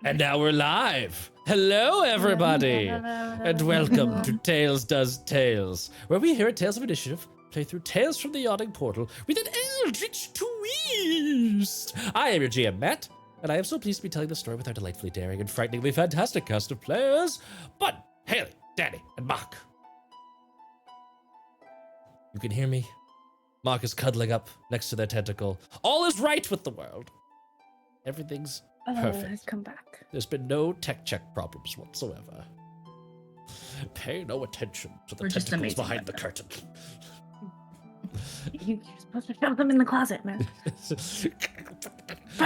And now we're live. Hello, everybody, and welcome to Tales Does Tales, where we here at Tales of Initiative play through Tales from the Yawning Portal with an eldritch twist. I am your GM, Matt, and I am so pleased to be telling the story with our delightfully daring and frighteningly fantastic cast of players, Bud, Haley, Danny, and Mark. You can hear me. Mark is cuddling up next to their tentacle. All is right with the world. Everything's perfect. Come back. There's been no tech check problems whatsoever. Pay no attention to the tentacles behind the curtain. You're supposed to shove them in the closet, man.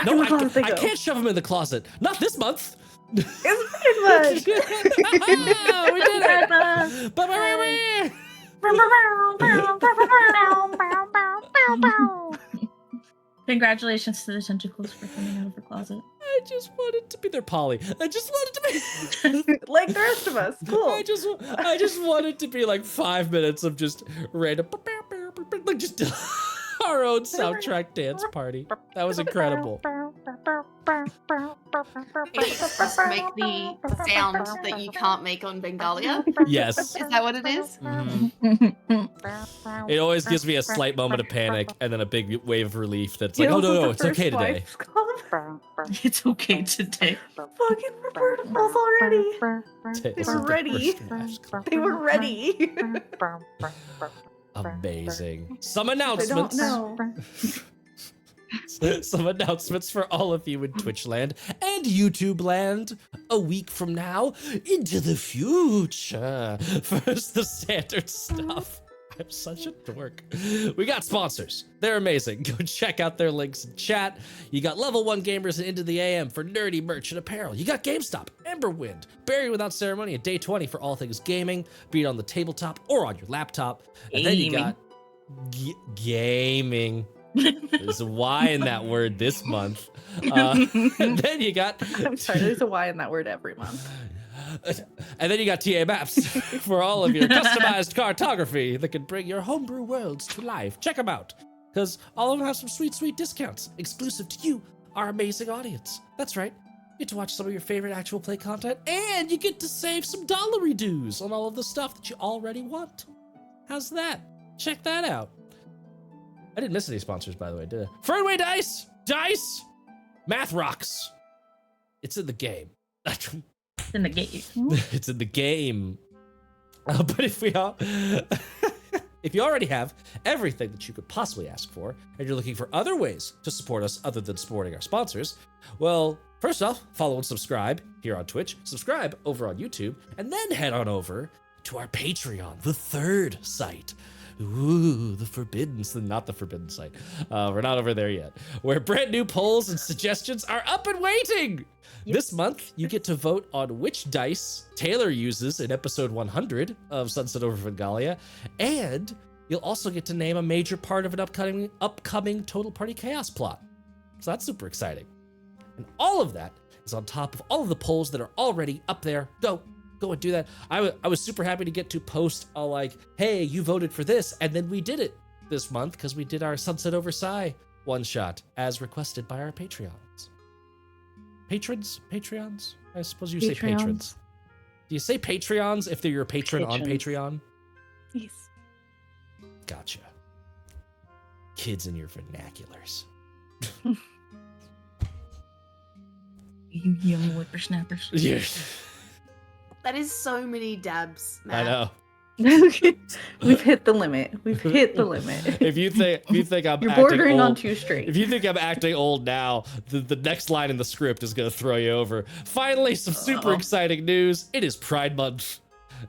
No, I can't shove them in the closet. Not this month. It's pretty much. We did it. Ba-ba-ba-ba. Congratulations to the tentacles for coming out of the closet. I just wanted to be their Polly. I just wanted to be Like the rest of us. Cool. I just wanted to be like 5 minutes of just random, like just our own soundtrack dance party. That was incredible. Just make the sound that you can't make on Bengalia. Yes. Is that what it is? It always gives me a slight moment of panic and then a big wave of relief that's like, oh no, it's okay today. It's okay today. Fucking Roberta falls already. They were ready. They were ready. Amazing. Some I don't announcements. know. Some announcements for all of you in Twitch land and YouTube land a week from now into the future. First, the standard stuff. I'm such a dork. We got sponsors. They're amazing. Go check out their links in chat. You got Level 1 Gamers and Into the AM for nerdy merch and apparel. You got GameStop, Emberwind, Buried Without Ceremony, and Day 20 for all things gaming, be it on the tabletop or on your laptop. And then you got gaming. There's a Y in that word this month. And then you got... I'm sorry, there's a Y in that word every month. And then you got TA Maps for all of your customized cartography that can bring your homebrew worlds to life. Check them out, because all of them have some sweet, sweet discounts exclusive to you, our amazing audience. That's right. You get to watch some of your favorite actual play content, and you get to save some dollary dues on all of the stuff that you already want. How's that? Check that out. I didn't miss any sponsors, by the way, did I? Fernway Dice! Dice! Math rocks. It's in the game. In the gate. It's in the game. But if we all, if you already have everything that you could possibly ask for, and you're looking for other ways to support us other than supporting our sponsors, well, first off, follow and subscribe here on Twitch, subscribe over on YouTube, and then head on over to our Patreon, the third site. Ooh, the forbidden, not the forbidden site. We're not over there yet. Where brand new polls and suggestions are up and waiting. Yes. This month, you get to vote on which dice Taylor uses in episode 100 of Sunset Over Vengalia, and you'll also get to name a major part of an upcoming Total Party Chaos plot. So that's super exciting. And all of that is on top of all of the polls that are already up there. Go and do that. I was super happy to get to post a like, hey, you voted for this, and then we did it this month because we did our Sunset Over Psy one shot as requested by our Patreons. Patreons? I suppose you say patrons. Do you say Patreons if they're your patron on Patreon? Yes. Gotcha. Kids in your vernaculars. You young whippersnappers. Yeah. That is so many dabs, man. I know. We've hit the limit. If you think I'm You're acting bordering old, on too straight. if you think I'm acting old now, the next line in the script is gonna throw you over. Finally, some super exciting news. It is Pride Month,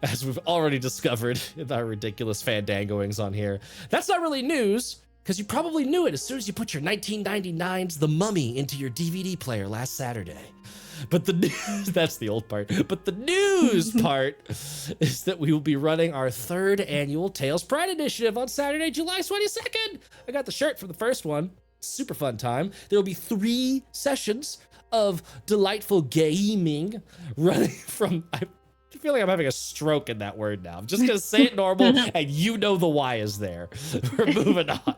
as we've already discovered in our ridiculous fandangoings on here. That's not really news, because you probably knew it as soon as you put your 1999's The Mummy into your DVD player last Saturday. But that's the old part. But the news part is that we will be running our third annual Tales Pride Initiative on Saturday, July 22nd. I got the shirt for the first one. Super fun time. There will be 3 sessions of delightful gaming running from... I feel like I'm having a stroke in that word now. I'm just going to say it normal, and you know the Y is there. We're moving on.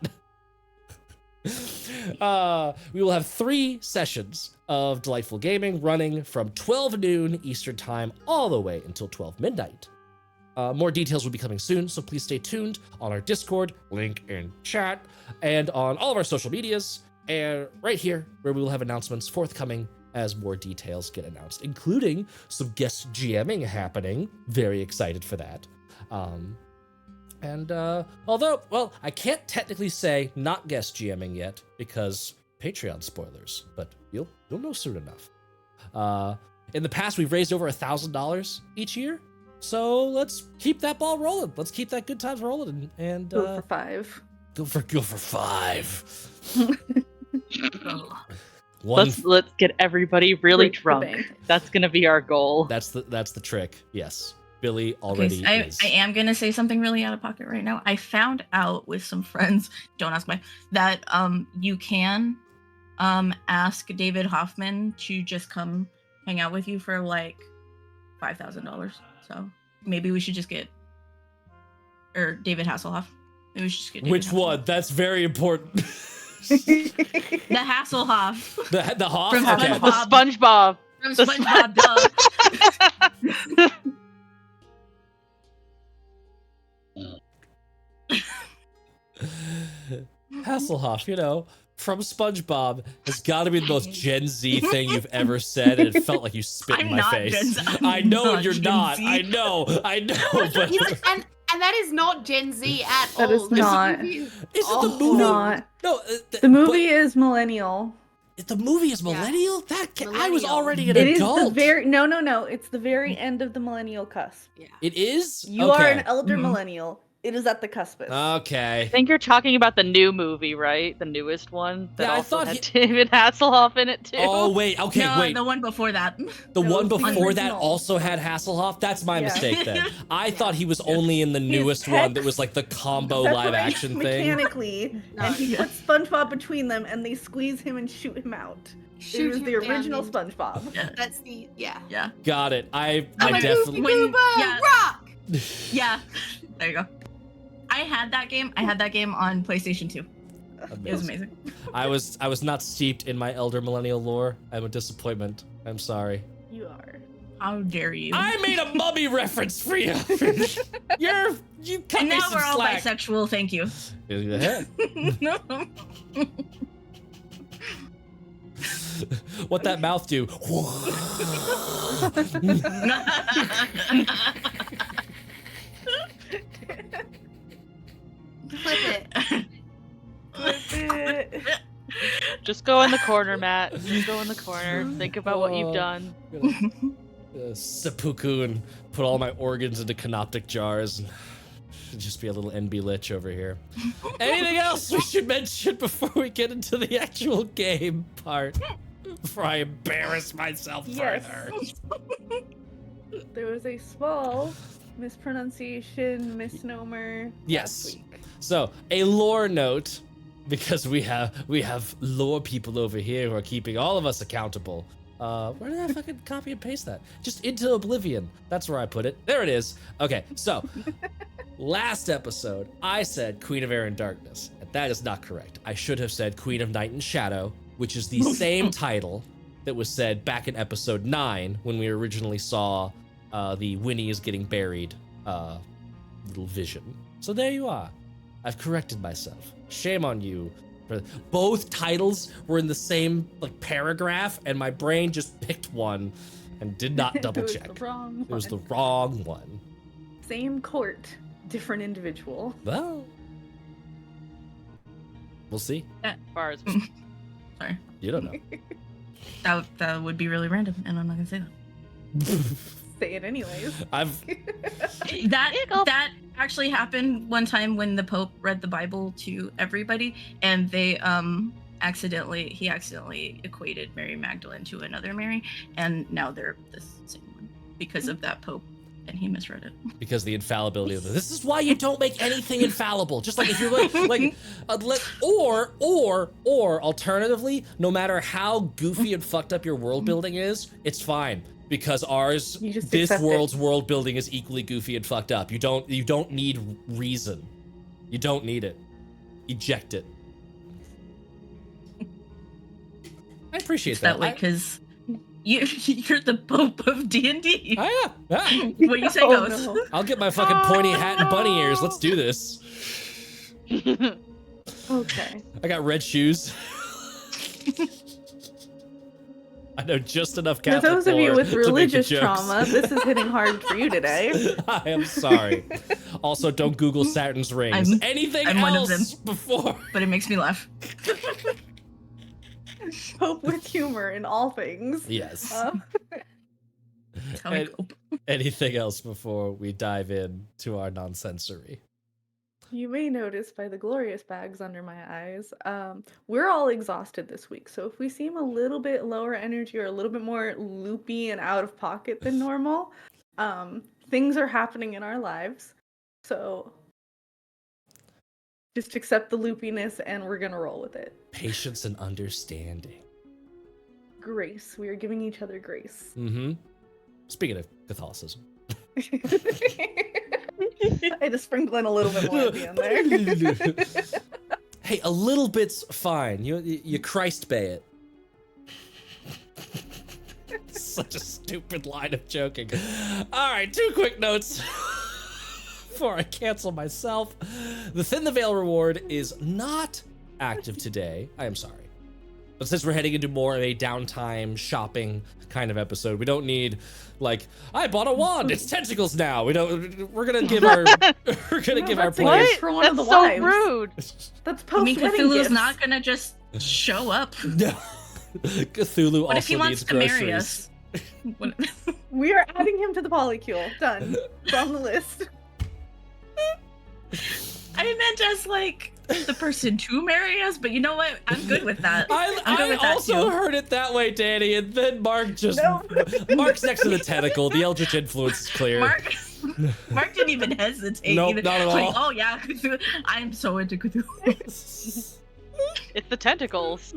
We will have 3 sessions of delightful gaming running from 12 noon Eastern time all the way until 12 midnight. More details will be coming soon, so please stay tuned on our Discord, link in chat, and on all of our social medias, and right here where we will have announcements forthcoming as more details get announced, including some guest GMing happening. Very excited for that. Although, well, I can't technically say not guest GMing yet because Patreon spoilers, but you'll know soon enough. In the past, we've raised over $1,000 each year, so let's keep that ball rolling. Let's keep that good times rolling and Go for 5. Go for 5. Let's get everybody really Break the drunk. bank. That's gonna be our goal. That's the trick. Yes, Billy already Okay, is. I am gonna say something really out of pocket right now. I found out with some friends, don't ask why, that you can ask David Hoffman to just come hang out with you for like $5,000. So maybe we should just get, or David Hasselhoff. Maybe we should just get David Which Hasselhoff. one? That's very important. The Hasselhoff the Hoff. From Okay. The SpongeBob. from The SpongeBob. Duh. Hasselhoff, from SpongeBob has got to be the most Gen Z thing you've ever said, and it felt like you spit in I'm my not face. Gen Z. I'm I know not you're Gen not. Z. I know, but You know, and that is not Gen Z at That all. is not. is it Oh, the movie? Not. No, The movie is millennial. But the movie is Yeah. millennial. I was Millennial. already an It is adult. the very no. It's the very end of the millennial cusp. Yeah. It is. You are an Okay. elder Mhm. millennial. It is at the cuspus. Okay. I think you're talking about the new movie, right? The newest one that Yeah, I also thought had David Hasselhoff in it too. Oh wait. Okay. No, wait. the one before that. The No, one it's the before that original. also had Hasselhoff. That's my Yeah. mistake then. I thought he was only in the newest one that was like the combo live Separate action thing. mechanically, and he puts SpongeBob between them, and they squeeze him and shoot him out. It Shoot was him the down original into- SpongeBob. That's the Yeah. Got it. I I'm a definitely. goofy goober, Yeah. rock. Yeah. There you go. I had that game. On PlayStation 2. It was amazing. I was not steeped in my elder millennial lore. I'm a disappointment. I'm sorry. You are. How dare you? I made a mummy reference for you. You cut and me now some we're all slack. bisexual. Thank you. What that mouth do? Flip it. Just go in the corner, Matt. Just go in the corner. Think about what you've done. Seppuku and put all my organs into canoptic jars. And just be a little NB Lich over here. Anything else we should mention before we get into the actual game part? Before I embarrass myself Yes. further. There was a small mispronunciation, misnomer Yes. last week. So, a lore note, because we have lore people over here who are keeping all of us accountable. Where did I fucking copy and paste that? Just into oblivion. That's where I put it. There it is. Okay, so last episode I said Queen of Air and Darkness, and that is not correct. I should have said Queen of Night and Shadow, which is the same title that was said back in episode 9 when we originally saw the Winnie is getting buried little vision. So there you are. I've corrected myself. Shame on you. Both titles were in the same paragraph, and my brain just picked one and did not double check. It was the wrong It was the one. wrong one. Same court, different individual. Well, we'll see. As far as Sorry. You don't know. That would be really random, and I'm not gonna say that. Say it anyways. That actually happened one time when the Pope read the Bible to everybody, and they he accidentally equated Mary Magdalene to another Mary, and now they're the same one because of that Pope, and he misread it. Because the infallibility of this is why you don't make anything infallible. Just like if you're or alternatively, no matter how goofy and fucked up your world building is, it's fine. Because You just this accept it. world's world building is equally goofy and fucked up. You don't need reason. You don't need it. Eject it. I appreciate It's that way because you're the Pope of D&D. Oh, yeah. What you say Oh, goes. no. I'll get my fucking pointy hat and bunny ears. Let's do this. Okay. I got red shoes. I know just enough For Catholic those of you lore with to make the religious jokes. trauma, this is hitting hard for you today. I am sorry. Also, don't Google Saturn's rings. Anything I'm else one of them. before? But it makes me laugh. Cope with humor in all things. Yes. That's how I cope. Anything else before we dive in to our nonsensory? You may notice by the glorious bags under my eyes, we're all exhausted this week. So if we seem a little bit lower energy or a little bit more loopy and out of pocket than normal, things are happening in our lives. So just accept the loopiness and we're going to roll with it. Patience and understanding. Grace. We are giving each other grace. Mm-hmm. Speaking of Catholicism. I had to sprinkle in a little bit more at the end there. Hey, a little bit's fine. You Christ bay it. Such a stupid line of joking. All right, 2 quick notes before I cancel myself. The Thin the Veil reward is not active today. I am sorry. But since we're heading into more of a downtime shopping kind of episode, we don't need like, I bought a wand, it's tentacles now. We're gonna give our our that's players. nice for one of That's the so wives. rude. That's I mean, post-wedding Cthulhu's gifts. not gonna just show up. No. Cthulhu What also if he wants needs to marry groceries. us? What- We are adding him to the polycule. Done. It's on the list. I meant as like the person to marry us, but you know what? I'm good with that. I'm good I with that also too. heard it that way, Danny, and then Mark just No. Mark's next to the tentacle. The Eldritch influence is clear. Mark didn't even hesitate. Nope, either. not at Like, all. oh yeah, Cthulhu. I'm so into Cthulhu. It's the tentacles.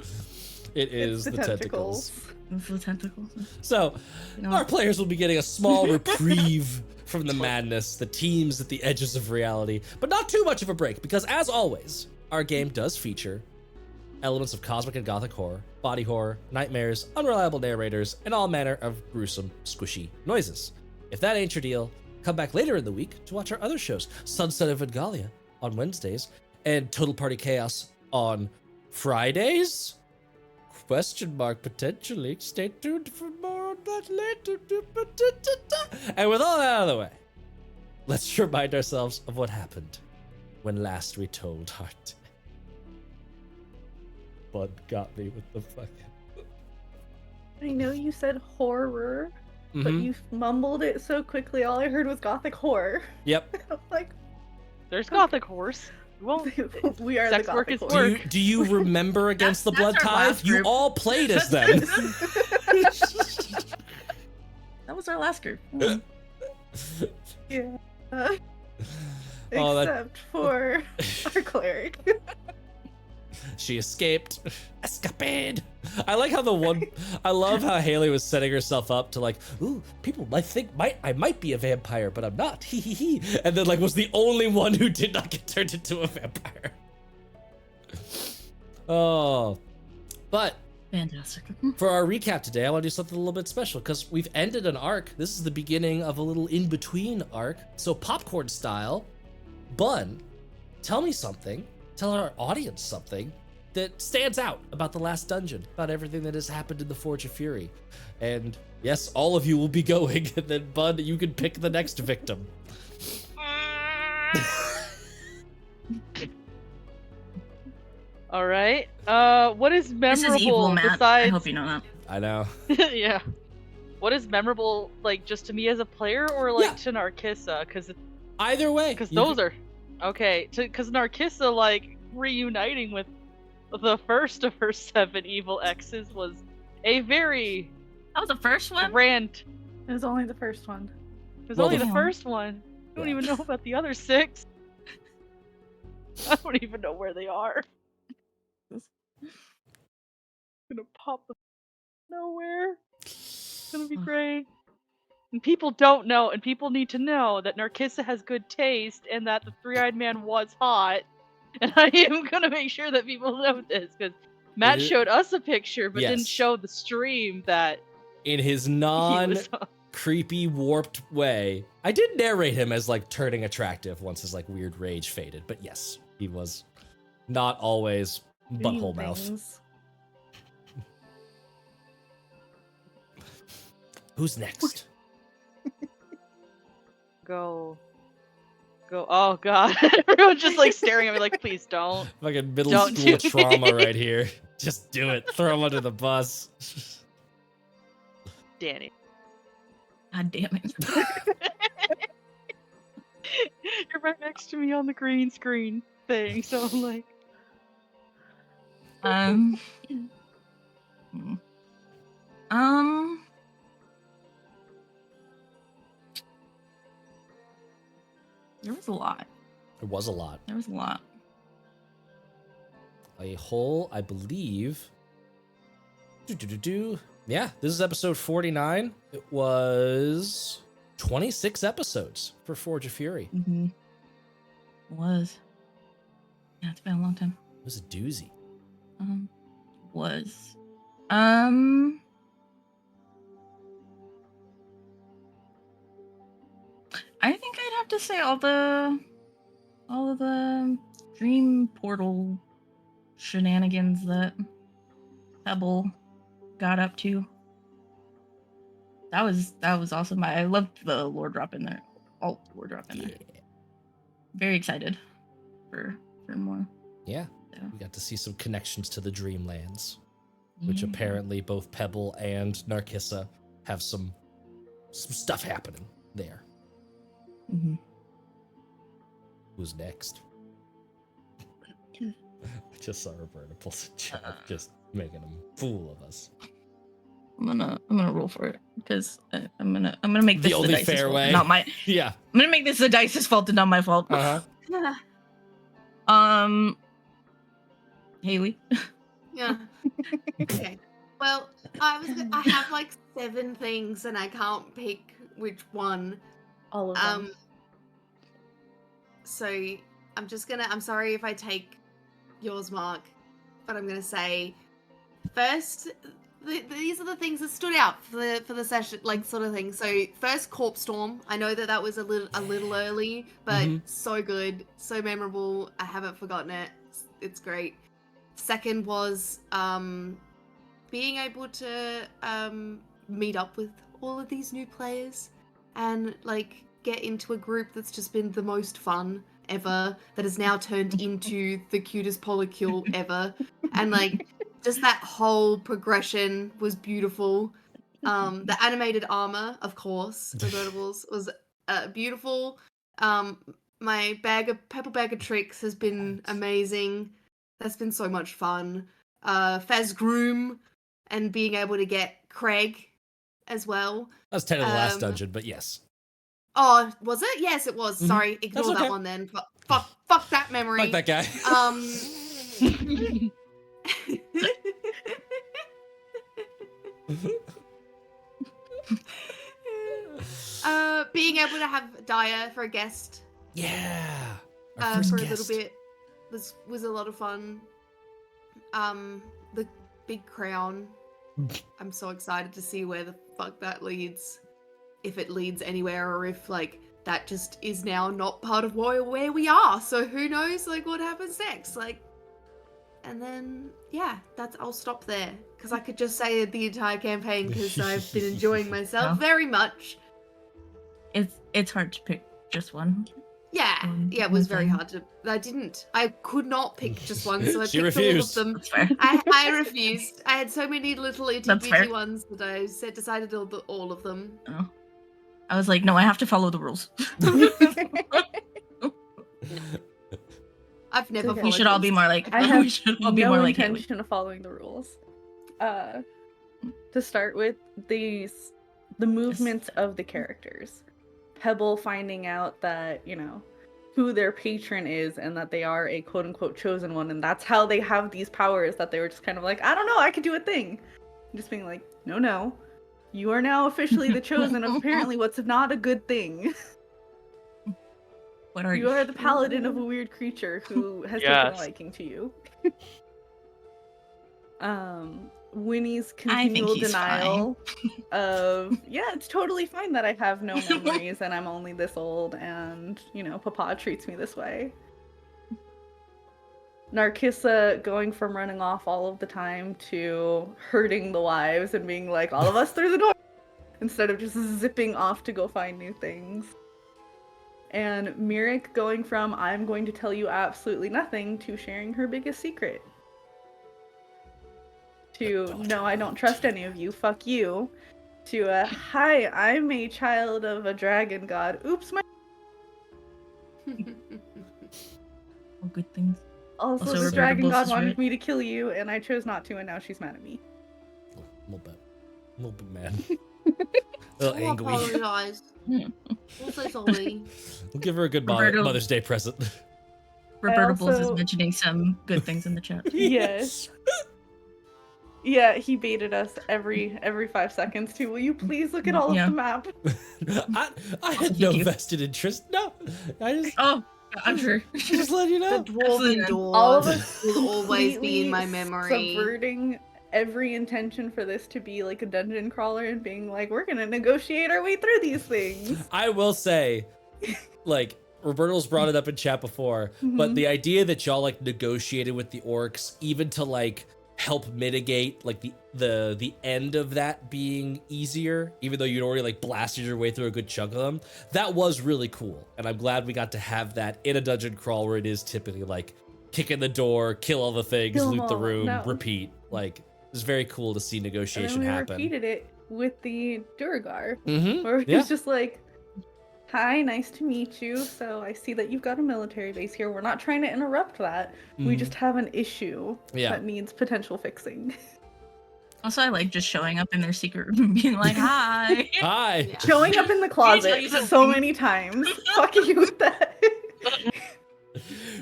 It is It's the tentacles. It's the tentacles. So, You know, our players will be getting a small reprieve from the madness, the teams at the edges of reality, but not too much of a break, because as always, our game does feature elements of cosmic and gothic horror, body horror, nightmares, unreliable narrators, and all manner of gruesome, squishy noises. If that ain't your deal, come back later in the week to watch our other shows, Sunset of Vengalia on Wednesdays, and Total Party Chaos on Fridays? Question mark, potentially. Stay tuned for more on that later. And with all that out of the way, let's remind ourselves of what happened when last we told our tale. Bud got me with the fucking... I know you said horror, but Mhm. you mumbled it so quickly. All I heard was gothic horror. Yep. I was like, There's gothic horse. Well, we are Sex the work gothic is horror. work. Do you remember Against the That's Blood our Tithe? last You group. all played as them. That was our last group. Yeah. Oh, that- Except for our cleric. She escaped. Escapade. I like how I love how Haley was setting herself up to like, ooh, people might think I might be a vampire, but I'm not. Hee hee hee. And then like was the only one who did not get turned into a vampire. Oh. But Fantastic. for our recap today, I want to do something a little bit special because we've ended an arc. This is the beginning of a little in-between arc. So popcorn style, Bun, tell me something. Tell our audience something that stands out about the last dungeon, about everything that has happened in the Forge of Fury. And yes, all of you will be going, and then Bud, you can pick the next victim. All right. What is This memorable is evil, Matt. I besides? hope you know that. I know. Yeah. What is memorable, like just to me as a player, or like Yeah. to Narcissa? Because Either way. those are okay. Because Narcissa like reuniting with the first of her 7 evil exes was a very That was the first one. grand. It was only the first one. It was Well, only the- the first one. I don't Yeah. even know about the other 6. I don't even know where they are. Gonna pop them nowhere. It's gonna be great. And people don't know, and people need to know that Narcissa has good taste, and that the 3-eyed man was hot. And I am gonna make sure that people know this, because Matt showed us a picture, but didn't Yes. show the stream that in his he was on. creepy, warped way. I did narrate him as like turning attractive once his like weird rage faded, but yes, he was not always butthole mouth. Things. Who's next? Go. Oh god. Everyone's just like staring at me like, please don't. Fucking middle Don't school do trauma it. right here. Just do it. Throw him under the bus. Danny. God damn it. You're right next to me on the green screen thing, so I'm like, There was a lot. There was a lot. There was a lot. A whole, I believe. Yeah, this is episode 49. It was 26 episodes for Forge of Fury. Mm-hmm. It was. Yeah, it's been a long time. It was a doozy. Was. I think I'd have to say all of the dream portal shenanigans that Pebble got up to. That was awesome. I loved the lore drop in there. All lore drop in there. Very excited for more. Yeah. So. We got to see some connections to the Dreamlands, which Yeah. apparently both Pebble and Narcissa have some stuff happening there. Mm-hmm. Who's next? I just saw Roberta pull a job, just making a fool of us. I'm gonna roll for it because I'm gonna make this The only dice's fair fault, way. not my. Yeah. I'm gonna make this the dice's fault and not my fault. Uh-huh. Haley. Yeah. Okay. Well, I have like 7 things and I can't pick which one. All of them. So I'm sorry if I take yours, Mark, but I'm gonna say first, these are the things that stood out for the session, like sort of thing. So first, Corpse Storm. I know that was a little early, but so good, so memorable. I haven't forgotten it. It's great. Second was being able to meet up with all of these new players and like get into a group that's just been the most fun ever, that has now turned into the cutest polycule ever, and like just that whole progression was beautiful. The animated armor, of course, Convertibles was beautiful. My purple bag of tricks has been amazing. That's been so much fun. Fazgroom and being able to get Craig as well. That was 10 in the last dungeon, but yes. Oh, was it? Yes, it was. Sorry, ignore That's okay. that one then. Fuck that memory. Fuck that guy. Being able to have Daya for a guest Yeah. for Our first a guest. little bit was a lot of fun. The big crown. I'm so excited to see where the fuck that leads. If it leads anywhere, or if like that just is now not part of where we are. So who knows like what happens next? Like, and then yeah, I'll stop there because I could just say the entire campaign because I've been enjoying myself very much. It's hard to pick just one. Yeah, it was very hard to. I could not pick just one, so I She picked refused. all of them. That's fair. I refused. I had so many little itty That's fair. bitty ones that I decided all of them. Oh. I was like, no, I have to follow the rules. I've never. Okay. We should all be more like. I have we should all be no more like Haley. intention of following the rules. To start with, the movements of the characters. Pebble finding out that, who their patron is and that they are a quote-unquote chosen one, and that's how they have these powers, that they were just kind of like, I don't know, I could do a thing. Just being like, no. You are now officially the chosen of apparently what's not a good thing. What are You are the paladin of a weird creature who has taken a liking to you. Winnie's I think continual he's denial of, yeah, it's totally fine that I have no memories and I'm only this old and, Papa treats me this way. Narcissa going from running off all of the time to hurting the wives and being like, all of us through the door, instead of just zipping off to go find new things. And Mirik going from, I'm going to tell you absolutely nothing, to sharing her biggest secret. To, no, I don't trust any of you, fuck you. To, hi, I'm a child of a dragon god. Oops, my... All good things. Also, Also, the dragon Roberta god Bulls is wanted right. me to kill you, and I chose not to, and now she's mad at me. A little bit mad. A little Oh, angry. apologize. I'm so sorry. We'll give her a good Roberto- Mother's Day present. Roberta Bulls is also- mentioning some good things in the chat. Yes. Yeah, he baited us every 5 seconds too. Will you please look at all Yeah. of the map? I had no Thank you. vested interest. No, Oh, I'm sure. just let you The know. dwarven Absolutely. door All of us will always be in my completely memory. subverting every intention for this to be like a dungeon crawler and being like, we're gonna negotiate our way through these things. I will say, like, Roberto's brought it up in chat before, but Mhm. the idea that y'all like negotiated with the orcs, even to like help mitigate like the end of that being easier, even though you'd already like blasted your way through a good chunk of them, that was really cool. And I'm glad we got to have that in a dungeon crawl where it is typically like kick in the door, kill all the things, Kill 'em loot the all. room, No. repeat. Like, it's very cool to see And then negotiation we happen. repeated it with the Duragar, Mm-hmm. where it Yeah. was just like, hi, nice to meet you. So I see that you've got a military base here. We're not trying to interrupt that. We Mhm. just have an issue Yeah. that needs potential fixing. Also, I like just showing up in their secret room and being like, hi. Hi. Yeah. Showing up in the tell closet you so something? many times. Fuck you with that.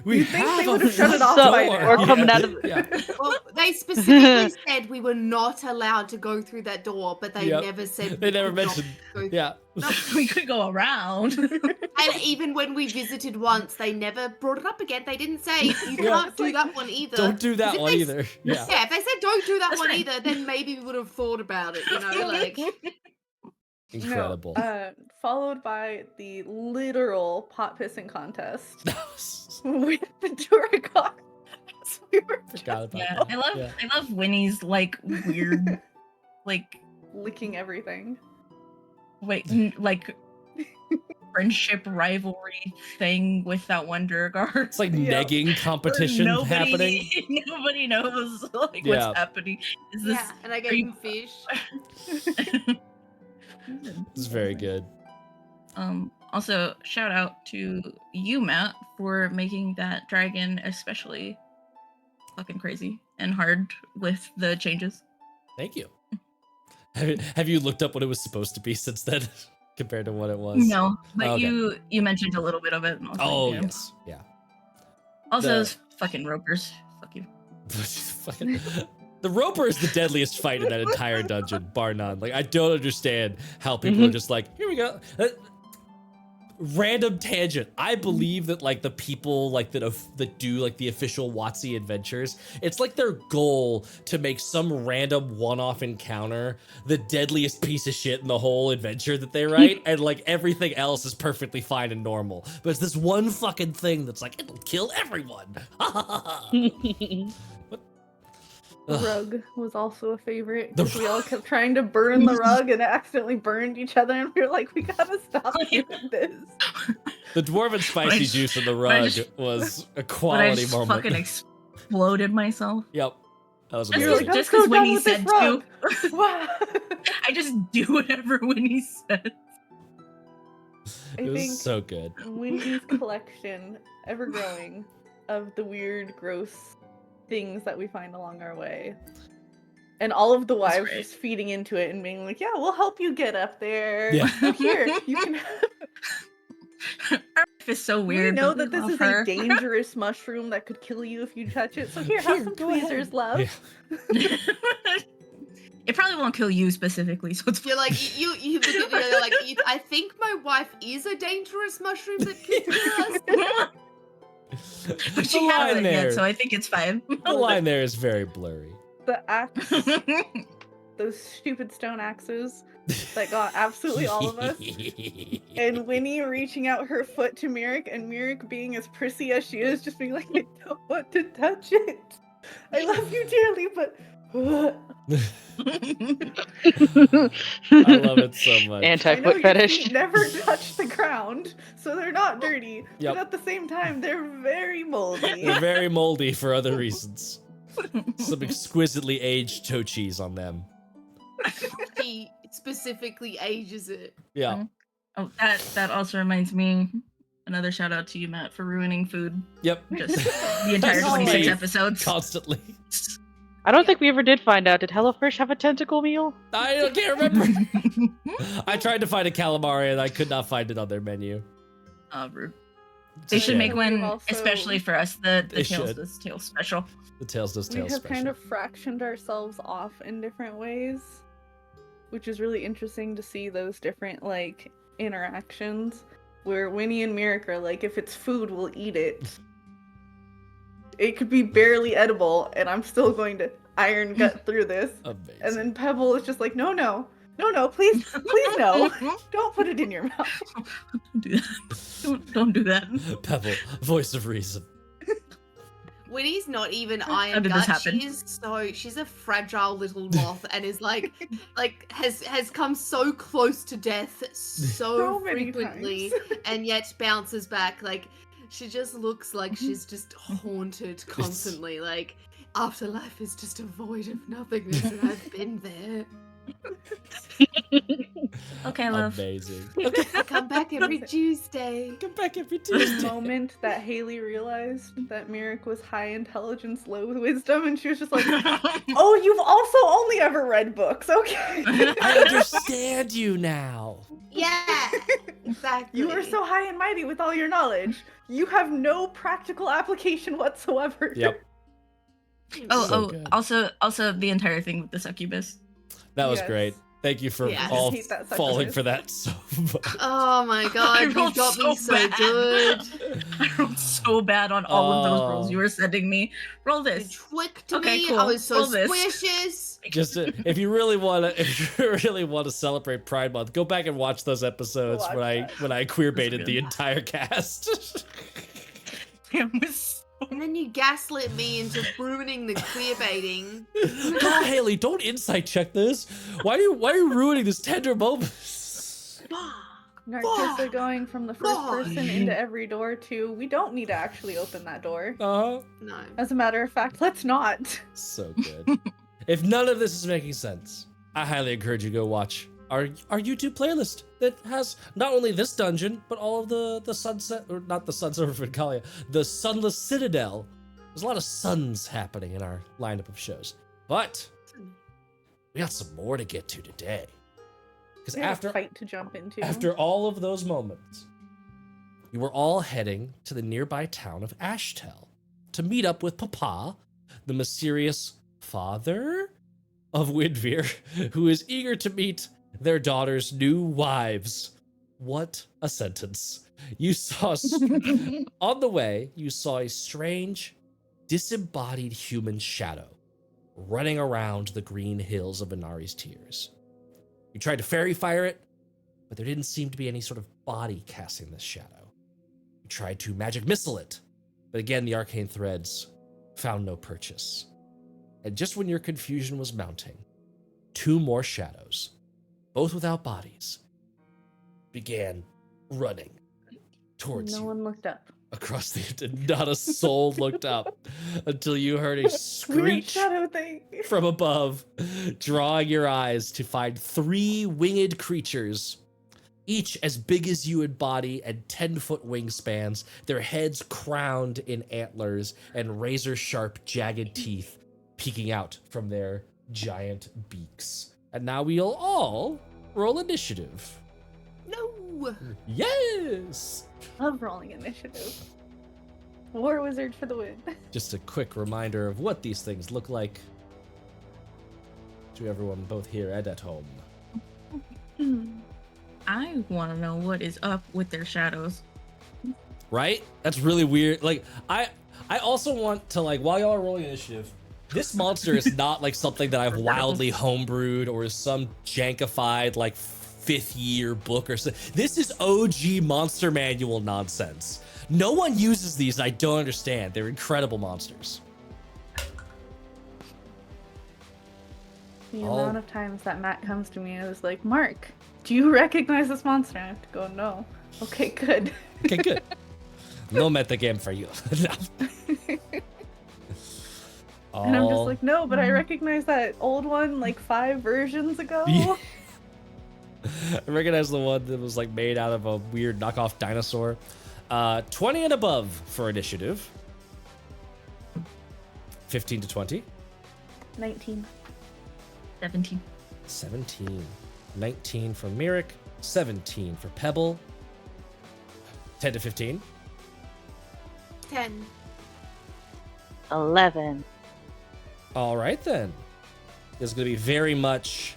We You'd think they have would have shut it off So- by door. now. We're coming out of- Yeah. Well, they specifically said we were not allowed to go through that door, but they Yep. never said They we never could not mentioned. go. Yeah. We could go around. And even when we visited once, they never brought it up again. They didn't say you Yeah. can't do that one either. Don't do 'Cause that if one they- either. Yeah. Yeah, if they said don't do that That's one right. either, then maybe we would have thought about it. Like Incredible. No, followed by the literal pot pissing contest with the Duragar. So we were Forgot about Yeah, that. I love Yeah. I love Winnie's like weird like licking everything. like friendship rivalry thing with that one Duragar. It's like Yeah. negging competition happening. Nobody knows like Yeah. what's happening. Is this yeah, and I gave you- him fish. It's very good. Also shout out to you, Matt, for making that dragon especially fucking crazy and hard with the changes. Thank you. Have you looked up what it was supposed to be since then, compared to what it was? No, but Okay. you mentioned a little bit of it. And I was Oh like, yeah. yes, yeah. Also, The- those fucking ropers. Fuck you. Fucking- the Roper is the deadliest fight in that entire dungeon, bar none. Like, I don't understand how people are just like, here we go. Random tangent. I believe that like the people like that do like the official WotC adventures, it's like their goal to make some random one-off encounter the deadliest piece of shit in the whole adventure that they write, and like everything else is perfectly fine and normal. But it's this one fucking thing that's like it'll kill everyone. The Ugh. rug was also a favorite. The 'Cause we all kept trying to burn the rug and accidentally burned each other, and we were like, we gotta stop doing this. The dwarven spicy just- juice in the when I rug just- was a But I quality just moment. fucking exploded myself. Yep. That was Just You're amazing. like, just "Let's go because down Winnie with this said rug." to. Wow. I just do whatever Winnie says. I It was think so good. Winnie's collection, ever growing, of the weird, gross things that we find along our way. And all of the That's wives right. just feeding into it and being like, yeah, we'll help you get up there. Yeah. Here, you can Her life is so We weird. know but that we this love is her. a dangerous mushroom that could kill you if you touch it. So here, have Here, some go ahead. tweezers, love. Yeah. It probably won't kill you specifically, so it's You're like you look at me, you're like I think my wife is a dangerous mushroom that could kill us. But she The line hasn't there. yet, so I think it's fine. The line there is very blurry. the axe, those stupid stone axes that got absolutely all of us, and Winnie reaching out her foot to Mirik, and Mirik being as prissy as she is, just being like, I don't want to touch it. I love you dearly, but I love it so much. I know Anti-foot your fetish. feet never touch the ground, so they're not dirty. Yep. But at the same time, they're very moldy. They're very moldy for other reasons. Some exquisitely aged toe cheese on them. He specifically ages it. Yeah. Oh, that also reminds me. Another shout out to you, Matt, for ruining food. Yep. Just the entire That's 26 me. episodes. Constantly. I don't think we ever did find out. Did HelloFresh have a tentacle meal? I can't remember. I tried to find a calamari and I could not find it on their menu. Rude. It's They a should shame. make one, We've also- especially for us, the They Tales should. Does Tales special. The Tales Does We Tales have special. kind of fractioned ourselves off in different ways, which is really interesting to see those different like interactions where Winnie and Mirik are like, if it's food, we'll eat it. It could be barely edible, and I'm still going to iron gut through this. Amazing. And then Pebble is just like, no, please, please no. Don't put it in your mouth. Don't do that. Don't do that. Pebble, voice of reason. Winnie's not even How iron did this gut. happen? She's a fragile little moth and is like has come so close to death so So many frequently times. and yet bounces back. Like she just looks like she's just haunted constantly. Like afterlife is just a void of nothingness and I've been there. Okay, love. Amazing. I come back every Tuesday. Come back every The Tuesday. moment that Haley realized that Mirik was high intelligence, low wisdom, and she was just like, oh, you've also only ever read books, okay. I understand you now. Yeah, exactly. You are so high and mighty with all your knowledge. You have no practical application whatsoever. Yep. Oh, So oh, good. also the entire thing with the succubus. That was Yes. great. Thank you for Yeah. I all hate that falling succubus. for that so much. Oh my I god, you rolled got me so so bad. good. I rolled so bad on all of those rolls Oh. you were sending me. Roll You this. tricked Okay, me. cool. I was so Roll this. squishes. Just if you really want to celebrate Pride Month, go back and watch those episodes Watch when I queer That's baited the good. entire cast. It was And then you gaslit me into ruining the queer baiting. God, Haley, don't insight check this. Why are you ruining this tender moment? Narcissa going from the first Fuck. person into every door to, we don't need to actually open that door. Uh-huh. No. As a matter of fact, let's not. So good. If none of this is making sense, I highly encourage you to go watch our YouTube playlist that has not only this dungeon, but all of the sunset, or not the Sunset of Vincalia, the Sunless Citadel. There's a lot of suns happening in our lineup of shows. But we got some more to get to today. Because We have a after fight to jump into. After all of those moments, you were all heading to the nearby town of Ashtel to meet up with Papa, the mysterious father of Windveer, who is eager to meet their daughter's new wives. What a sentence. You saw, on the way, you saw a strange, disembodied human shadow running around the green hills of Inari's Tears. You tried to fairy fire it, but there didn't seem to be any sort of body casting this shadow. You tried to magic missile it, but again, the arcane threads found no purchase. And just when your confusion was mounting, two more shadows, both without bodies, began running towards No you one looked up. across the... Not a soul looked up until you heard a Weird screech shadow thing. from above, drawing your eyes to find three winged creatures, each as big as you in body and 10-foot wingspans, their heads crowned in antlers and razor-sharp, jagged teeth peeking out from their giant beaks. And now we'll all roll initiative. No. Yes! Love rolling initiative. War wizard for the win. Just a quick reminder of what these things look like to everyone both here and at home. I want to know what is up with their shadows. Right? That's really weird. Like, I also want to, like, while y'all are rolling initiative, This monster is not like something that I've wildly homebrewed or is some jankified like 5th year book or something. This is OG monster manual nonsense. No one uses these. I don't understand. They're incredible monsters. The amount of times that Matt comes to me and is like, Mark, do you recognize this monster? And I have to go, no. Okay, good. Okay, good. No metagame for you. And I'm just like, no, but I recognize that old one like 5 versions ago. Yeah. I recognize the one that was like made out of a weird knockoff dinosaur. 20 and above for initiative. 15 to 20. 19. 17. 17. 19 for Mirik. 17 for Pebble. 10 to 15. 10. 11. All right, then. There's going to be very much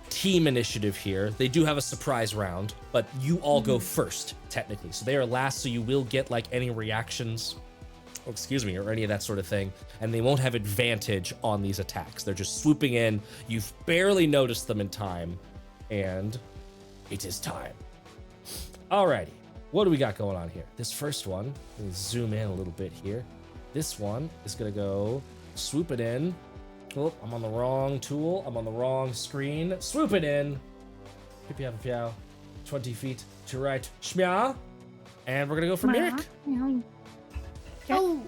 team initiative here. They do have a surprise round, but you all go first, technically. So they are last, so you will get like any reactions, or any of that sort of thing, and they won't have advantage on these attacks. They're just swooping in. You've barely noticed them in time, and it is time. Alrighty, what do we got going on here? This first one, let me zoom in a little bit here. This one is gonna go swoop it in. Oh, I'm on the wrong tool. I'm on the wrong screen. Swoop it in. Pew-pew-pew. 20 feet to right. Shmya. And we're gonna go for Mirik. Oh,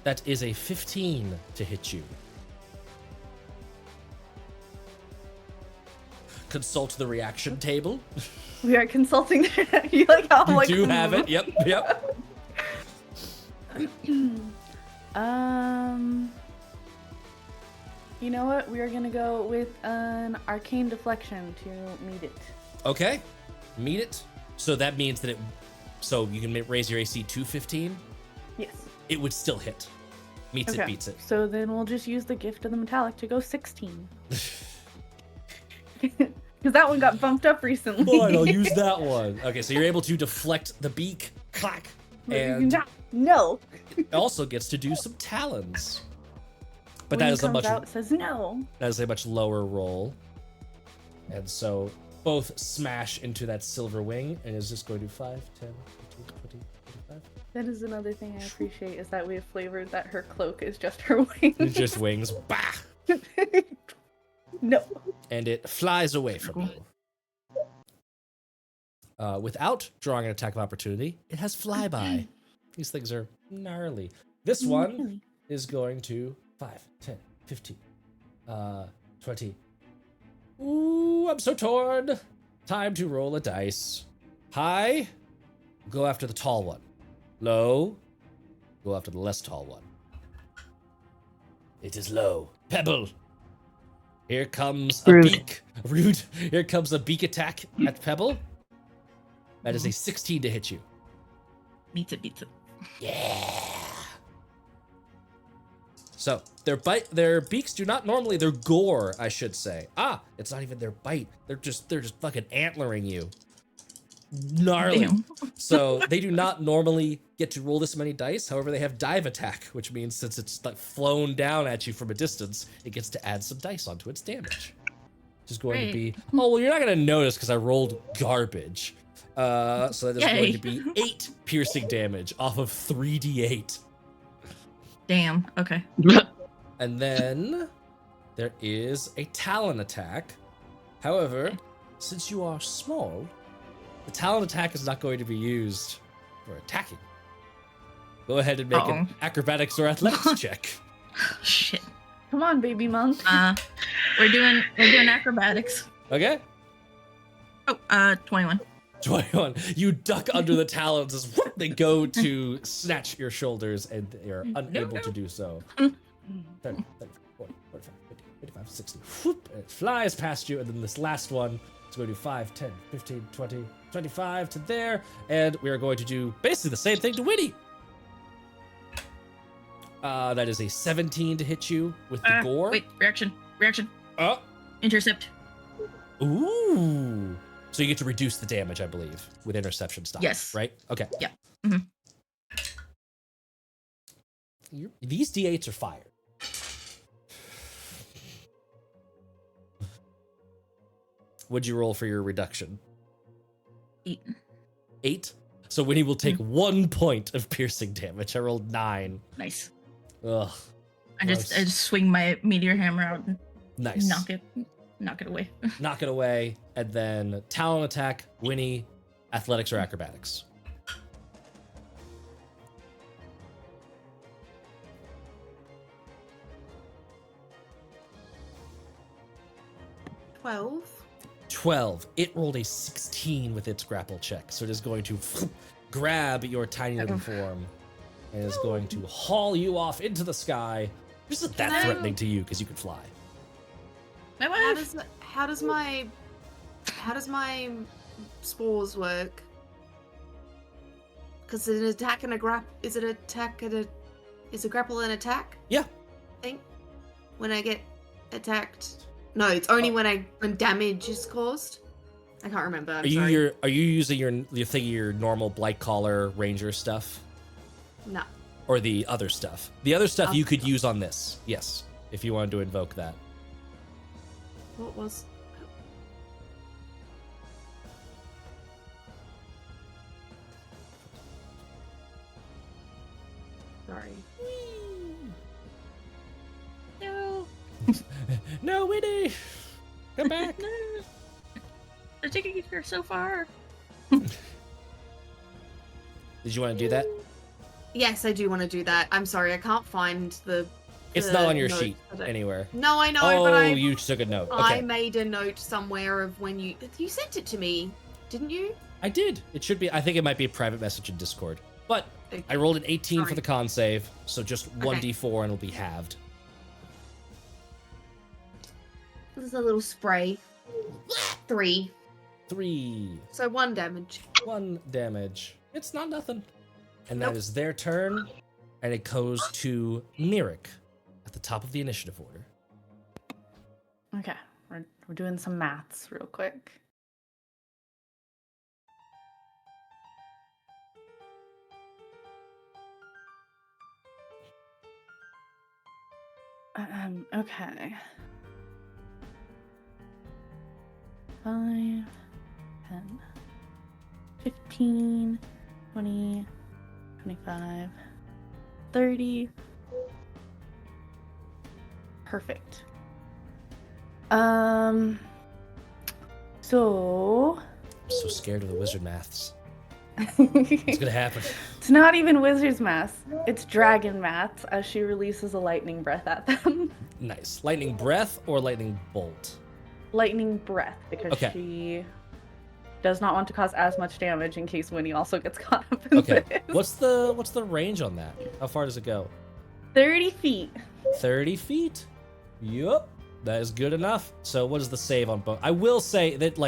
That is a 15 to hit you. Consult the reaction table. We are consulting. You like how I'm You like, do have it. Yep. You know what? We are gonna go with an arcane deflection to meet it. Okay. Meet it. So that means that so you can raise your AC to 15. Yes. It would still hit. Meets it, beats it. So then we'll just use the gift of the metallic to go 16. Because that one got bumped up recently. Fine, I'll use that one. Okay, so you're able to deflect the beak. Clack. And no. it also gets to do some talons. But When that he is a comes much out, it says no. that is a much lower roll. And so both smash into that silver wing, and is just going to 5, 10, 15, 20, 25. That is another thing I appreciate is that we have flavored that her cloak is just her wings. It's just wings. Bah! No. And it flies away from you. Without drawing an attack of opportunity, it has flyby. These things are gnarly. This one is going to 5, 10, 15, 20. Ooh, I'm so torn. Time to roll a dice. High, go after the tall one. Low, go after the less tall one. It is low. Pebble. Here comes a beak. Rude. Here comes a beak attack at Pebble. That is a 16 to hit you. Beats it. Yeah. So their beaks do not normally, their gore, I should say. It's not even their bite. They're just fucking antlering you. Gnarly. Damn. So they do not normally get to roll this many dice. However, they have dive attack, which means since it's like flown down at you from a distance, it gets to add some dice onto its damage. Which is going to be, well, you're not going to notice because I rolled garbage. So that is going to be 8 piercing damage off of 3d8. Damn. Okay. And then there is a talon attack. However, since you are small, the talon attack is not going to be used for attacking. Go ahead and make an acrobatics or athletics check. Shit. Come on, baby monk. We're doing acrobatics. Okay. 21. 21. You duck under the talons as they go to snatch your shoulders, and they are unable to do so. 30, 40, 45, 50, 55, 60. Whoop, it flies past you, and then this last one is going to do 5, 10, 15, 20, 25 to there, and we are going to do basically the same thing to Winnie. That is a 17 to hit you with the gore. Wait, reaction. Oh. Intercept. Ooh. So you get to reduce the damage, I believe, with interception stuff. Yes. Right? Okay. Yeah. These D8s are fire. What'd you roll for your reduction? 8. 8? So Winnie will take 1 point of piercing damage. I rolled 9. Nice. Ugh. I just gross. swing my meteor hammer out and Nice. knock it away. Knock it away, and then talon attack, Winnie, athletics or acrobatics. $12. 12. It rolled a 16 with its grapple check, so it is going to grab your tiny little form and is going to haul you off into the sky. This isn't that Can I- threatening to you because you can fly. My How wife. does my spores work? Because an attack and a is it attack and is a grapple an attack? Yeah. I think when I get attacked. No, it's only when damage is caused. I can't remember. I'm sorry. Are you using your normal blight collar ranger stuff No. or the other stuff? The other stuff you could Other use on this. Yes, if you wanted to invoke that. What was? Sorry. No. No, Winnie! Come back! No. They're taking you here so far. Did you want to do that? Yes, I do want to do that. I'm sorry, I can't find the. It's not on your note. sheet I don't- anywhere. No, I know, Oh, but you took a note. I Okay. made a note somewhere of when you sent it to me, didn't you? I did. It should be. I think it might be a private message in Discord. But Okay. I rolled an 18 for Sorry. the con save, so just 1d4 and it'll be halved. This is a little spray. 3. 3. So 1 damage. 1 damage. It's not nothing. And that Nope. is their turn, and it goes to Mirik at the top of the initiative order. Okay, we're doing some maths real quick. Okay. 5, 10, 15, 20, 25, 30. Perfect. So I'm so scared of the wizard maths. What's it's gonna happen? not even wizard's math. It's dragon math as she releases a lightning breath at them. Nice. Lightning breath or lightning bolt? Lightning breath because Okay. she does not want to cause as much damage in case Winnie also gets caught up in Okay. this. What's the range on that? How far does it go? 30 feet. 30 feet. Yup. That is good enough. So what is the save on both? I will say that